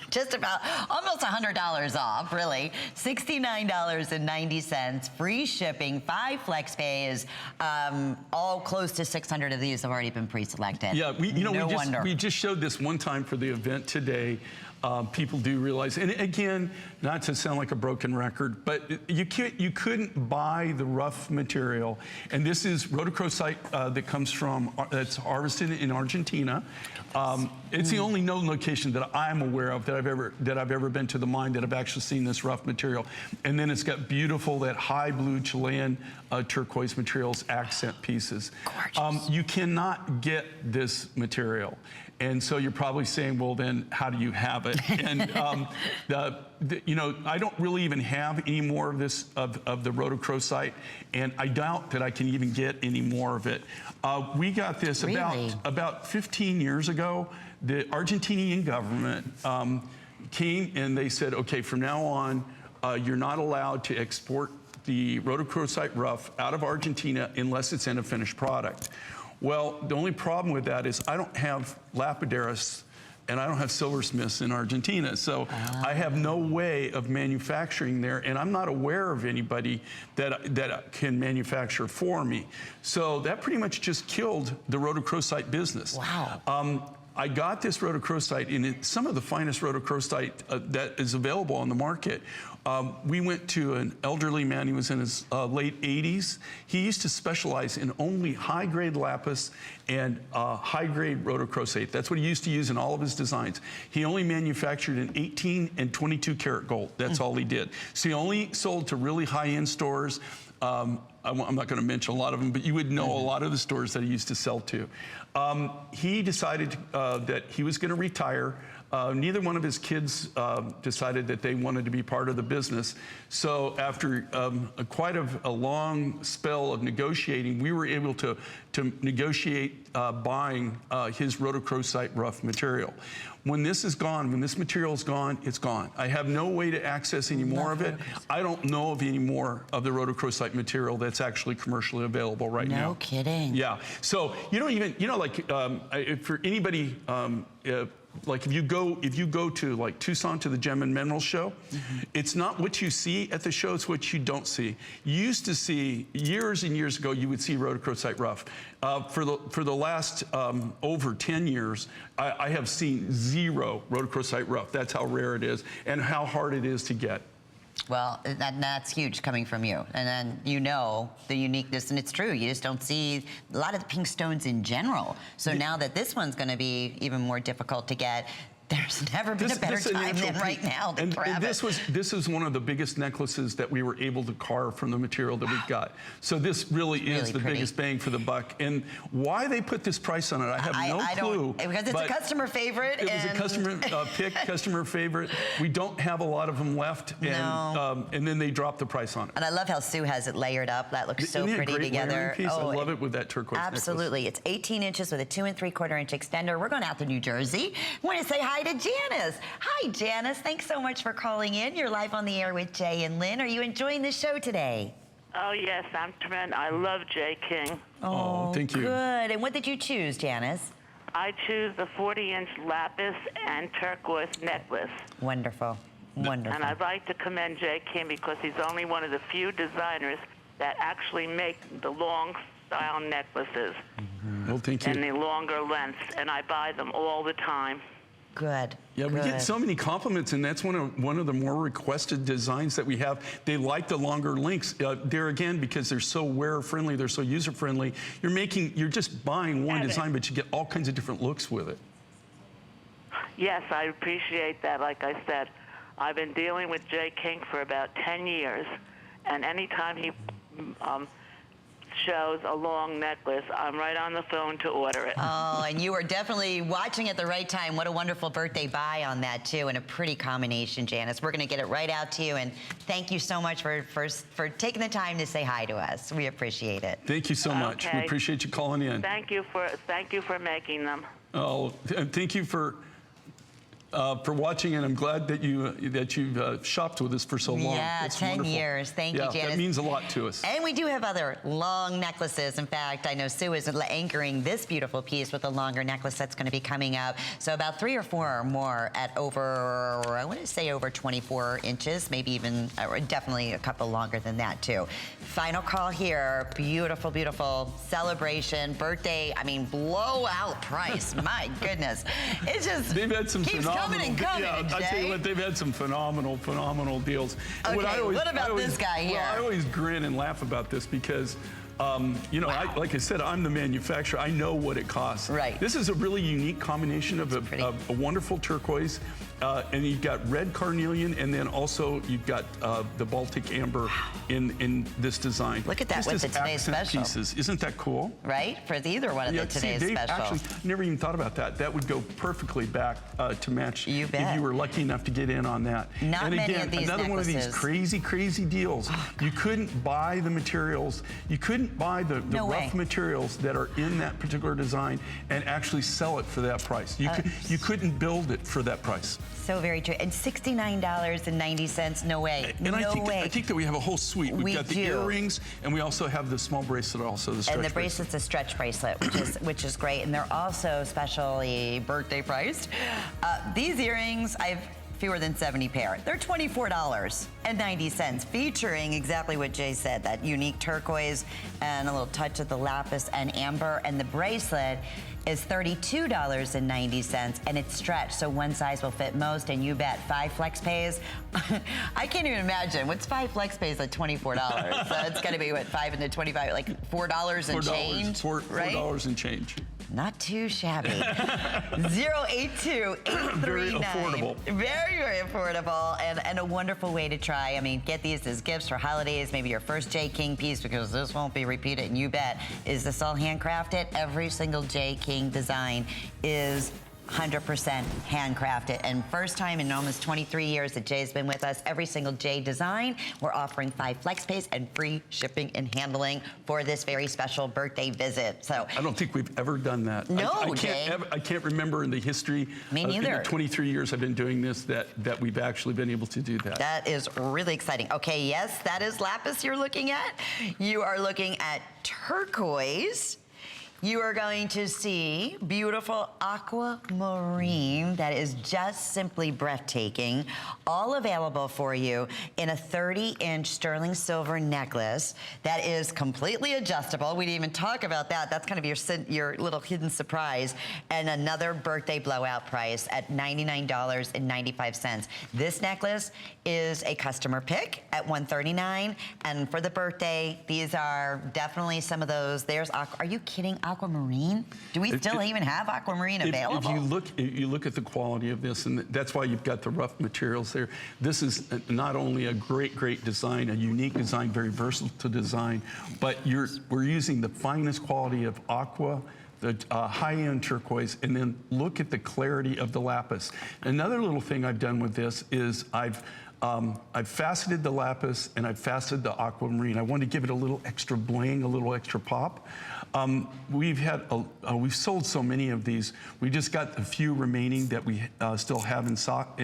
just about almost $100 off, really, $69.90, free shipping, 5 flex pays, all close to 600 of these have already been pre-selected. Yeah, we just showed this one time for the event today. People do realize, and again, not to sound like a broken record, but you couldn't buy the rough material, and this is rhodochrosite that comes from, that's harvested in Argentina. It's the only known location that I'm aware of that I've ever been to the mine that I've actually seen this rough material. And then it's got beautiful, that high blue Chilean turquoise materials, accent pieces. Gorgeous. You cannot get this material. And so you're probably saying, well, then how do you have it? And I don't really even have any more of this of the rhodochrosite, and I doubt that I can even get any more of it. We got this about 15 years ago. The Argentinian government came and they said, okay, from now on, you're not allowed to export the rhodochrosite rough out of Argentina unless it's in a finished product. Well, the only problem with that is I don't have lapidaries and I don't have silversmiths in Argentina. So I have no way of manufacturing there, and I'm not aware of anybody that can manufacture for me. So that pretty much just killed the rhodochrosite business. Wow. I got this rhodochrosite, and it's some of the finest rhodochrosite that is available on the market. We went to an elderly man. He was in his late 80s. He used to specialize in only high-grade lapis and high-grade rhodochrosite. That's what he used to use in all of his designs. He only manufactured in 18 and 22 karat gold. That's all he did. So he only sold to really high-end stores. I'm not going to mention a lot of them, but you would know a lot of the stores that he used to sell to. He decided that he was going to retire. Neither one of his kids decided that they wanted to be part of the business. So after quite a long spell of negotiating, we were able to negotiate buying his rhodochrosite rough material. When this is gone, when this material is gone, it's gone. I have no way to access any more of it. I don't know of any more of the rhodochrosite material that's actually commercially available right now. No kidding. Yeah. So you don't even, you know, like for anybody, like if you go to like Tucson to the Gem and Mineral Show, it's not what you see at the show, it's what you don't see. You used to see, years and years ago, you would see rhodochrosite rough. For the last over 10 years, I have seen zero rhodochrosite rough. That's how rare it is and how hard it is to get. Well, that's huge coming from you. And then you know the uniqueness, and it's true. You just don't see a lot of the pink stones in general. So now that this one's going to be even more difficult to get, there's never been a better time than right now to grab it. This is one of the biggest necklaces that we were able to carve from the material that we've got. So this really is the biggest bang for the buck. And why they put this price on it, I have no clue. Because it's a customer favorite. It was a customer pick, customer favorite. We don't have a lot of them left, and then they dropped the price on it. And I love how Sue has it layered up. That looks so pretty together. Piece? I love it with that turquoise absolutely. necklace. It's 18 inches with a 2 3/4 inch extender. We're going out to New Jersey. I want to say hi to Janice. Hi, Janice. Thanks so much for calling in. You're live on the air with Jay and Lynn. Are you enjoying the show today? Oh, yes, I'm tremendous. I love Jay King. Oh, thank you. Good. And what did you choose, Janice? I choose the 40-inch lapis and turquoise necklace. Wonderful. Wonderful. And I'd like to commend Jay King because he's only one of the few designers that actually make the long style necklaces. Well, thank you. And the longer lengths, and I buy them all the time. Good. Yeah, we get so many compliments, and that's one of the more requested designs that we have. They like the longer links. There again, because they're so wearer-friendly, they're so user-friendly. You're just buying one design, but you get all kinds of different looks with it. Yes, I appreciate that. Like I said, I've been dealing with Jay King for about 10 years, and anytime he shows a long necklace, I'm right on the phone to order it. Oh, and you were definitely watching at the right time. What a wonderful birthday buy on that, too, and a pretty combination, Janice. We're going to get it right out to you, and thank you so much for taking the time to say hi to us. We appreciate it. Thank you so much. We appreciate you calling in. Thank you for making them. Oh, and thank you for watching, and I'm glad that you've shopped with us for so long. Yeah, That's 10 wonderful. years. Thank you, Janice. That means a lot to us. And we do have other long necklaces. In fact, I know Sue is anchoring this beautiful piece with a longer necklace that's going to be coming up. So about 3 or 4 or more at over, I want to say over 24 inches, maybe even, definitely a couple longer than that too. Final call here. Beautiful, beautiful celebration, birthday. I mean, blowout price. My goodness. It just they've had some keeps coming and coming. Yeah, I tell you what, they've had some phenomenal deals. Okay, what about this guy here? Well, I always grin and laugh about this because, you know, like I said, I'm the manufacturer. I know what it costs. Right. This is a really unique combination of a wonderful turquoise, and you've got red carnelian, and then also you've got the Baltic amber in this design. Look at that just with the today's special. Pieces. Isn't that cool? Right, for either one of the today's special. Actually, never even thought about that. That would go perfectly back to match you bet. if you were lucky enough to get in on that. Not and many again, of these another necklaces. One of these crazy deals. You couldn't buy the materials. You couldn't buy the rough materials that are in that particular design and actually sell it for that price. You couldn't build it for that price. So very true. And $69.90, no way. And I think that we have a whole suite. We've got the earrings, and we also have the small bracelet, also the stretch bracelet. And the bracelet's a stretch bracelet, which is great. And they're also specially birthday priced. These earrings, fewer than 70 pair. They're $24.90, featuring exactly what Jay said, that unique turquoise and a little touch of the lapis and amber. And the bracelet is $32.90, and it's stretched, so one size will fit most, and you bet 5 flex pays. I can't even imagine. What's 5 flex pays at $24? So it's gonna be, what, 5 into 25, like $4 and change, right? $4 and change. Not too shabby. 082-839. Very affordable. Very, very affordable, and a wonderful way to try. I mean, get these as gifts for holidays, maybe your first J. King piece, because this won't be repeated, and you bet. Is this all handcrafted? Every single J. King design is 100% handcrafted, and first time in almost 23 years that Jay's been with us, every single Jay design, we're offering 5 flex pays and free shipping and handling for this very special birthday visit. So I don't think we've ever done that. No, I can't remember in the history Me of neither. the 23 years I've been doing this that we've actually been able to do that. That is really exciting. Okay, yes, that is lapis you're looking at. You are looking at turquoise. You are going to see beautiful aquamarine that is just simply breathtaking, all available for you in a 30-inch sterling silver necklace that is completely adjustable. We didn't even talk about that. That's kind of your little hidden surprise. And another birthday blowout price at $99.95. This necklace is a customer pick at $139, and for the birthday, these are definitely some of those. There's are you kidding? Aquamarine? Do we still even have aquamarine available? If you look at the quality of this, and that's why you've got the rough materials there. This is not only a great design, a unique design, very versatile design, but we're using the finest quality of aqua, the high-end turquoise, and then look at the clarity of the lapis. Another little thing I've done with this is I've faceted the lapis and I've faceted the aquamarine. I want to give it a little extra bling, a little extra pop. We've sold so many of these. We just got a few remaining that we still have in stock.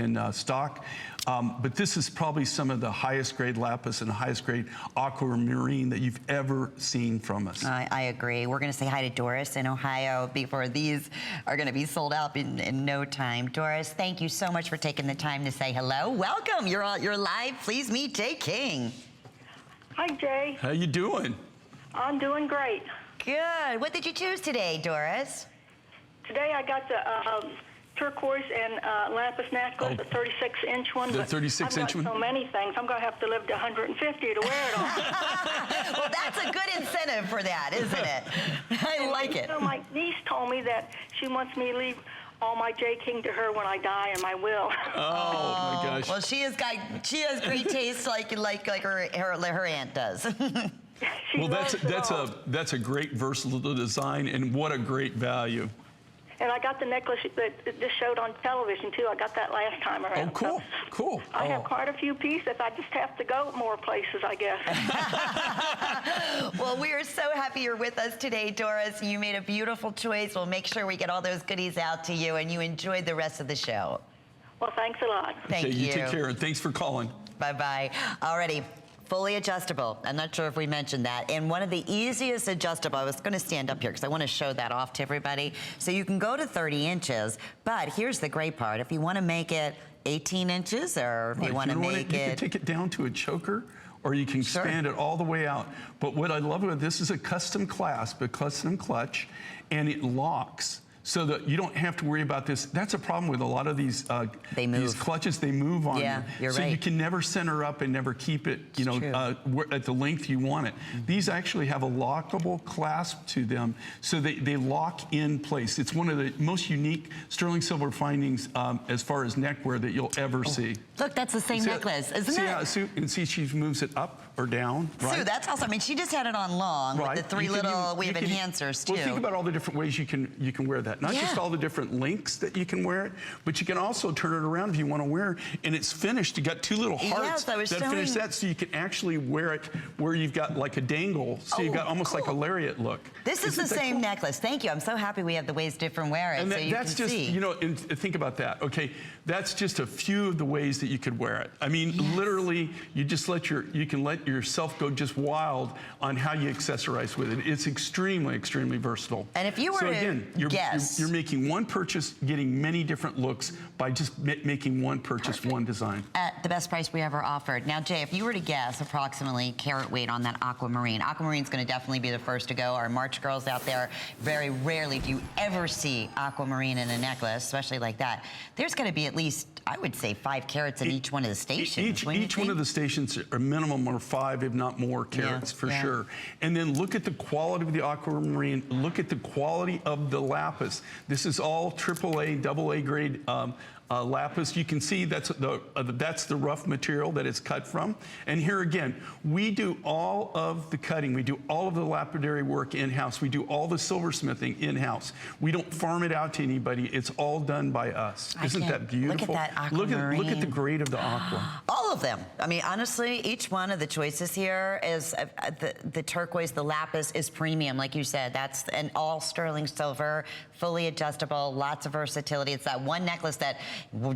But this is probably some of the highest grade lapis and highest grade aquamarine that you've ever seen from us. I agree. We're going to say hi to Doris in Ohio before these are going to be sold out in no time. Doris, thank you so much for taking the time to say hello. Welcome. You're live. Please meet Jay King. Hi, Jay. How you doing? I'm doing great. Good. What did you choose today, Doris? Today I got the turquoise and lapis necklace, the 36-inch one. The 36-inch one? I've got so many things. I'm going to have to live to 150 to wear it all. Well, that's a good incentive for that, isn't it? I like it. You know, my niece told me that she wants me to leave all my J. King to her when I die in my will. Oh my gosh. Well, she has great taste like her aunt does. Well, that's a great versatile design, and what a great value. And I got the necklace that just showed on television, too. I got that last time around. Oh, cool, cool. I have quite a few pieces. I just have to go more places, I guess. Well, we are so happy you're with us today, Doris. You made a beautiful choice. We'll make sure we get all those goodies out to you, and you enjoyed the rest of the show. Well, thanks a lot. Thank you. You take care, and thanks for calling. Bye-bye. Alrighty. Fully adjustable. I'm not sure if we mentioned that. And one of the easiest adjustable, I was going to stand up here because I want to show that off to everybody. So you can go to 30 inches, but here's the great part. If you want to make it 18 inches or if you want to make it... You can take it down to a choker, or you can expand it all the way out. But what I love about this is a custom clasp, a custom clutch, and it locks. So that you don't have to worry about this. That's a problem with a lot of these these clutches. They move on you. You're so right. you can never center up and never keep it, at the length you want it. These actually have a lockable clasp to them, so they lock in place. It's one of the most unique sterling silver findings as far as neckwear that you'll ever see. Look, that's the same necklace, isn't it? And see, she moves it up or down. Right? Sue, that's awesome. I mean, she just had it on long with the three little, we have enhancers too. Well, think about all the different ways you can wear that. Not just all the different lengths that you can wear it, but you can also turn it around if you want to wear it. And it's finished. You got two little hearts that finish that, so you can actually wear it where you've got like a dangle. So you've got almost like a lariat look. This is the same necklace. Thank you. I'm so happy we have the ways different wear it. And so you that's can just, see. and think about that. Okay, that's just a few of the ways that you could wear it. I mean, literally, you just you can let yourself go just wild on how you accessorize with it. It's extremely, extremely versatile. And if you were so to again, you're making one purchase, getting many different looks by just making one purchase, one design. At the best price we ever offered. Now, Jay, if you were to guess approximately carat weight on that aquamarine, aquamarine's going to definitely be the first to go. Our March girls out there, very rarely do you ever see aquamarine in a necklace, especially like that. There's going to be at least, I would say, 5 carats in each one of the stations. Each one of the stations are minimum or 5, if not more, carats for sure. And then look at the quality of the aquamarine. Look at the quality of the lapis. This is all AAA, AA grade lapis. You can see that's the rough material that it's cut from. And here again, we do all of the cutting. We do all of the lapidary work in-house. We do all the silversmithing in-house. We don't farm it out to anybody. It's all done by us. Isn't that beautiful? Look at that aquamarine. Look at the grade of the aqua. All of them. I mean, honestly, each one of the choices here is the turquoise, the lapis is premium, like you said. That's an all sterling silver, fully adjustable, lots of versatility. It's that one necklace that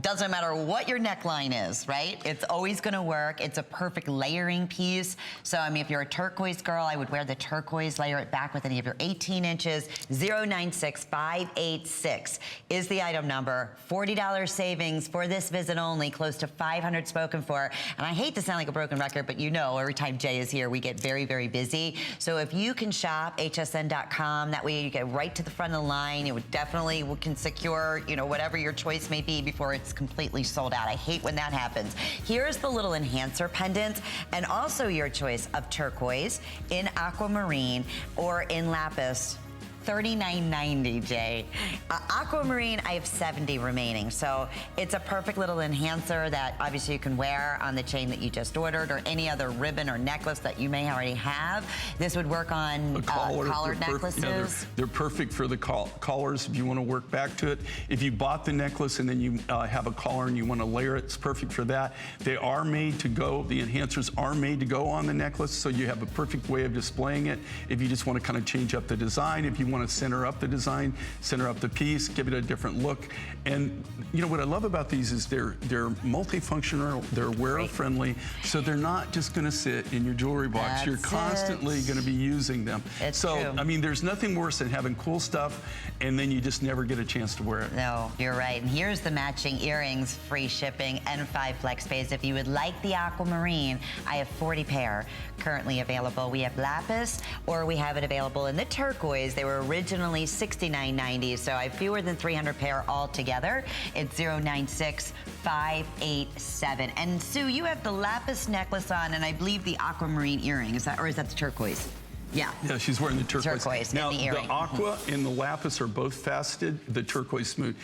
doesn't matter what your neckline is, right? It's always gonna work. It's a perfect layering piece. So, I mean, if you're a turquoise girl, I would wear the turquoise, layer it back with any of your 18 inches. 096586 is the item number. $40 savings for this visit only, close to 500 spoken for. And I hate to sound like a broken record, but you know, every time Jay is here, we get very, very busy. So if you can shop hsn.com, that way you get right to the front of the line. It would definitely can secure, you know, whatever your choice may be before it's completely sold out. I hate when that happens. Here's the little enhancer pendant, and also your choice of turquoise, in aquamarine, or in lapis. $39.90, Jay. Aquamarine, I have 70 remaining, so it's a perfect little enhancer that obviously you can wear on the chain that you just ordered, or any other ribbon or necklace that you may already have. This would work on collared necklaces. Yeah, they're perfect for the collars if you want to work back to it. If you bought the necklace and then you have a collar and you want to layer it, it's perfect for that. They are made to go, the enhancers are made to go on the necklace, so you have a perfect way of displaying it. If you just want to kind of change up the design, if you want to center up the design, center up the piece, give it a different look. And you know what I love about these is they're multifunctional, they're wearer friendly, so they're not just going to sit in your jewelry box. You're constantly going to be using them. It's so true. I mean, there's nothing worse than having cool stuff and then you just never get a chance to wear it. No, you're right. And here's the matching earrings, free shipping, and 5 flex pays. If you would like the aquamarine, I have 40 pair currently available. We have lapis, or we have it available in the turquoise. They were originally $69.90, so I have fewer than 300 pair altogether. It's 096587. And Sue, you have the lapis necklace on, and I believe the aquamarine earring. Is that, or is that the turquoise? Yeah. Yeah, she's wearing the turquoise. Now, the aqua and the lapis are both faceted, the turquoise smooth.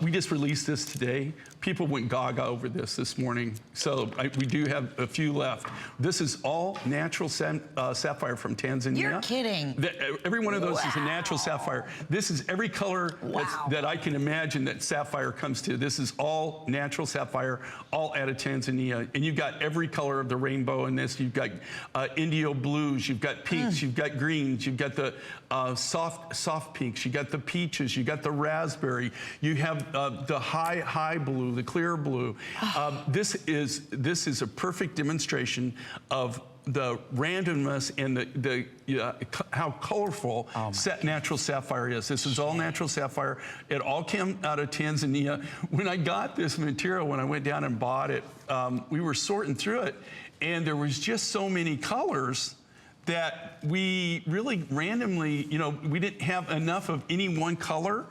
We just released this today. People went gaga over this morning, so we do have a few left. This is all natural sapphire from Tanzania. You're kidding. Every one of those is a natural sapphire. This is every color that I can imagine that sapphire comes to. This is all natural sapphire, all out of Tanzania. And you've got every color of the rainbow in this. You've got Indio blues, you've got pinks, you've got greens, you've got the soft pinks, you got the peaches, you got the raspberry, you have the high blue, the clear blue. This is a perfect demonstration of the randomness and how colorful natural sapphire is. This is all natural sapphire. It all came out of Tanzania. When I got this material, when I went down and bought it, we were sorting through it, and there was just so many colors that we really randomly, you know, we didn't have enough of any one color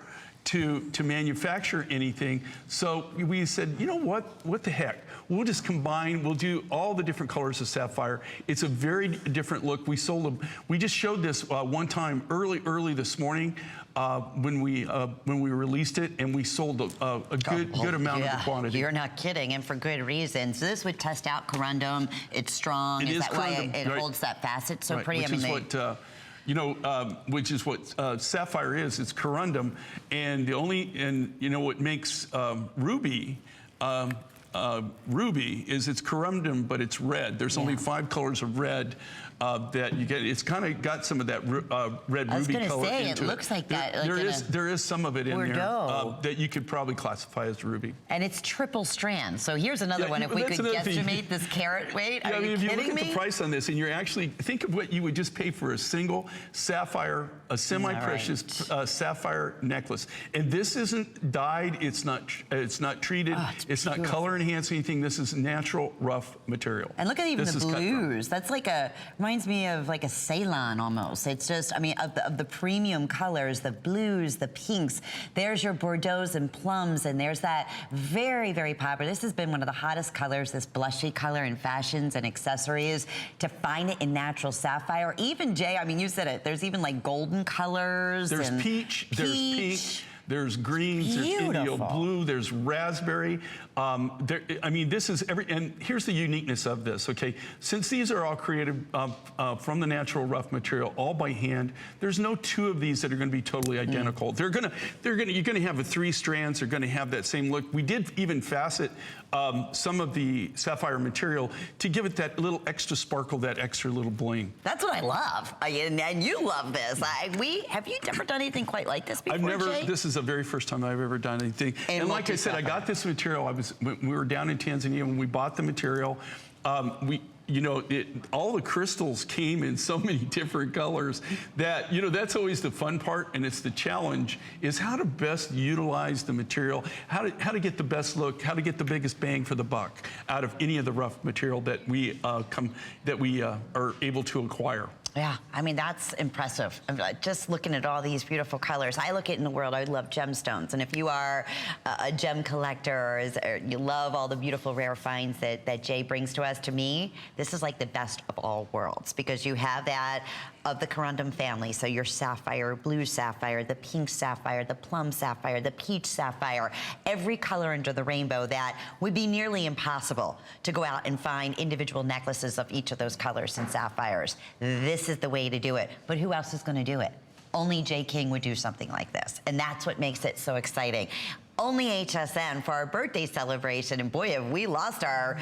to manufacture anything. So we said, you know what the heck? We'll just combine, we'll do all the different colors of sapphire. It's a very different look. We sold them, we just showed this one time early this morning when we released it, and we sold a good amount of the quantity. You're not kidding, and for good reason. So this would test out corundum. It's strong. Is that why it holds that facet so pretty? Which is what sapphire is. It's corundum, and you know what makes ruby ruby is it's corundum, but it's red. There's only 5 colors of red that you get. It's kind of got some of that red ruby color say, into it. It looks like that. There is some of it in there that you could probably classify as ruby. And it's triple strand. So here's another one. If we could guesstimate this carat weight, are you if you kidding look me? at the price on this, and you're actually think of what you would just pay for a single sapphire, a semi-precious sapphire necklace. And this isn't dyed. It's not treated. It's not color enhanced anything. This is natural rough material. And look at even the blues. That's like reminds me of like a Ceylon almost. It's just, I mean, of the premium colors, the blues, the pinks. There's your Bordeauxs and plums, and there's that very, very popular. This has been one of the hottest colors, this blushy color in fashions and accessories. To find it in natural sapphire, even Jay, I mean, you said it. There's even like golden colors. There's peach. There's pink. There's greens, there's Indio blue, there's raspberry. I mean, this is and here's the uniqueness of this, okay? Since these are all created from the natural rough material, all by hand, there's no 2 of these that are gonna be totally identical. You're gonna have 3 strands, they're gonna have that same look. We did even facet some of the sapphire material to give it that little extra sparkle, that extra little bling. That's what I love, and you love this. Have you ever done anything quite like this before, I've never, Jay? this is the very first time I've ever done anything. And like I said, I got this material, when we were down in Tanzania, when we bought the material, all the crystals came in so many different colors that, that's always the fun part, and it's the challenge, is how to best utilize the material, how to get the best look, how to get the biggest bang for the buck out of any of the rough material that we are able to acquire. Yeah, I mean, that's impressive. Just looking at all these beautiful colors. I look at in the world, I love gemstones. And if you are a gem collector or you love all the beautiful rare finds that Jay brings to us, to me, this is like the best of all worlds, because you have that of the corundum family. So your sapphire, blue sapphire, the pink sapphire, the plum sapphire, the peach sapphire, every color under the rainbow that would be nearly impossible to go out and find individual necklaces of each of those colors and sapphires. This is the way to do it. But who else is going to do it? Only Jay King would do something like this. And that's what makes it so exciting. Only HSN for our birthday celebration, and boy, have we lost our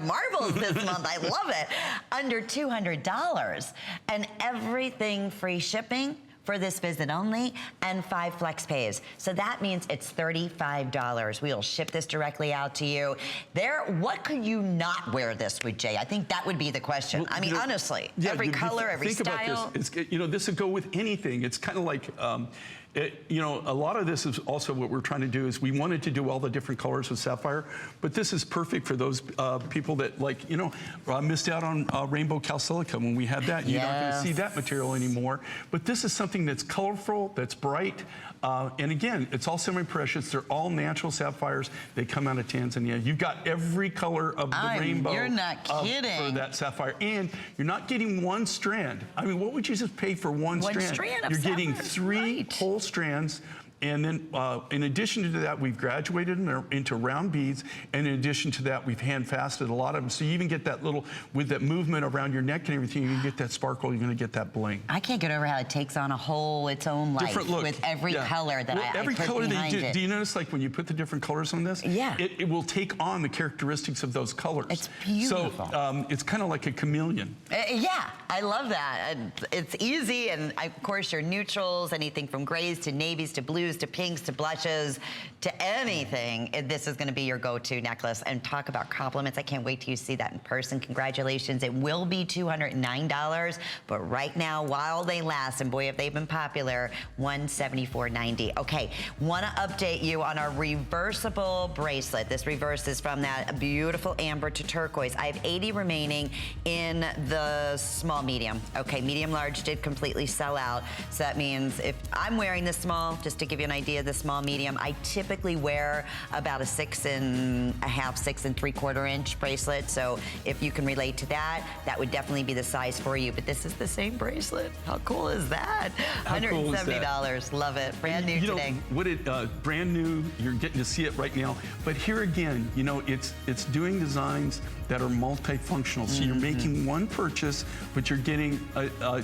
marbles this month. I love it. Under $200, and everything free shipping for this visit only, and 5 flex pays. So that means it's $35. We'll ship this directly out to you. What could you not wear this with, Jay? I think that would be the question. Well, I mean, honestly, every color, every style. Think about this. This would go with anything. It's kind of like, a lot of this is also what we're trying to do is we wanted to do all the different colors with sapphire, but this is perfect for those people that missed out on rainbow calsilica when we had that. You're not going to see that material anymore. But this is something that's colorful, that's bright, and again, it's all semi-precious. They're all natural sapphires. They come out of Tanzania. You've got every color of the rainbow. You're not kidding. For that sapphire, and you're not getting 1 strand. I mean, what would you just pay for one strand? One strand of You're getting sapphire, 3 whole strands. And then in addition to that, we've graduated them into round beads. And in addition to that, we've hand faceted a lot of them. So you even get that with that movement around your neck and everything, you can get that sparkle, you're gonna get that bling. I can't get over how it takes on its own life. Different look. With every color that I every put color behind that you do. it. Do you notice, like, when you put the different colors on this? Yeah. It will take on the characteristics of those colors. It's beautiful. So it's kind of like a chameleon. Yeah, I love that. And it's easy, and of course your neutrals, anything from grays to navies to blues to pinks to blushes to anything, this is going to be your go-to necklace. And talk about compliments. I can't wait till you see that in person. Congratulations. It will be $209, but right now, while they last, and boy, have they been popular, $174.90. Okay, want to update you on our reversible bracelet. This reverses from that beautiful amber to turquoise. I have 80 remaining in the small medium. Okay, medium large did completely sell out. So that means if I'm wearing the small, just to give you an idea, the small medium, I typically wear about a 6.5, 6.75 inch bracelet. So if you can relate to that, that would definitely be the size for you. But this is the same bracelet. How cool is that? $170. Love it. Brand new today. Brand new. You're getting to see it right now. But here again, it's doing designs that are multifunctional. So you're making one purchase, but you're getting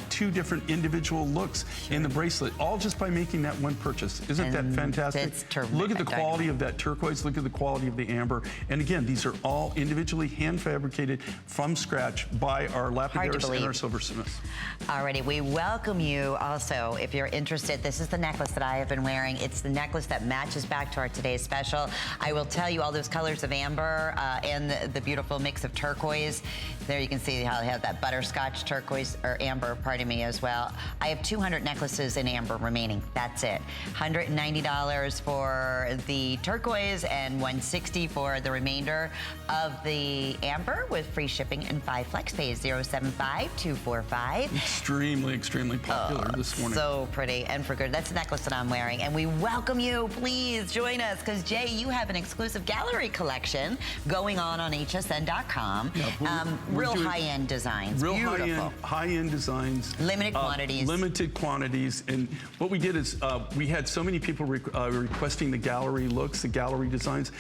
2 different individual looks in the bracelet, all just by making that one purchase. Isn't that fantastic? It's terrific. Look at the quality of that turquoise. Look at the quality of the amber. And again, these are all individually hand fabricated from scratch by our lapidaries and our silversmiths. Alrighty, we welcome you also. If you're interested, this is the necklace that I have been wearing. It's the necklace that matches back to our today's special. I will tell you all those colors of amber and the beautiful mix of turquoise. There you can see how they have that butterscotch turquoise, or amber, pardon me, as well. I have 200 necklaces in amber remaining. That's it. $190 for the turquoise and $160 for the remainder of the amber, with free shipping and 5 flex pays. 075-245. Extremely popular this morning. So pretty and for good. That's the necklace that I'm wearing. And we welcome you. Please join us, because Jay, you have an exclusive gallery collection going on hsn.com. Yeah, real high-end designs. Real beautiful. high-end designs. Limited quantities. Limited quantities. And what we did is we had so many people requesting the gallery looks, the gallery designs.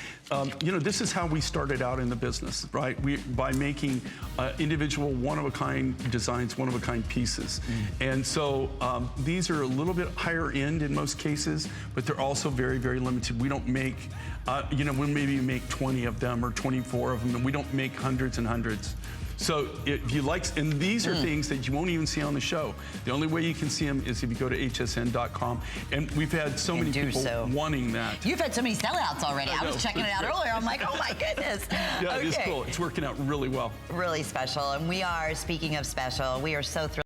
You know, this is how we started out in the business, right? By making individual one-of-a-kind designs, one-of-a-kind pieces. And so these are a little bit higher end in most cases, but they're also very, very limited. We don't make, you know, we'll maybe make 20 of them or 24 of them, and we don't make hundreds and hundreds. So if you like, and these are things that you won't even see on the show. The only way you can see them is if you go to hsn.com. And we've had so many people wanting that. You've had so many sellouts already. I was checking it out earlier. I'm like, oh my goodness. Yeah, it is cool. It's working out really well. Really special. And we are, speaking of special, we are so thrilled.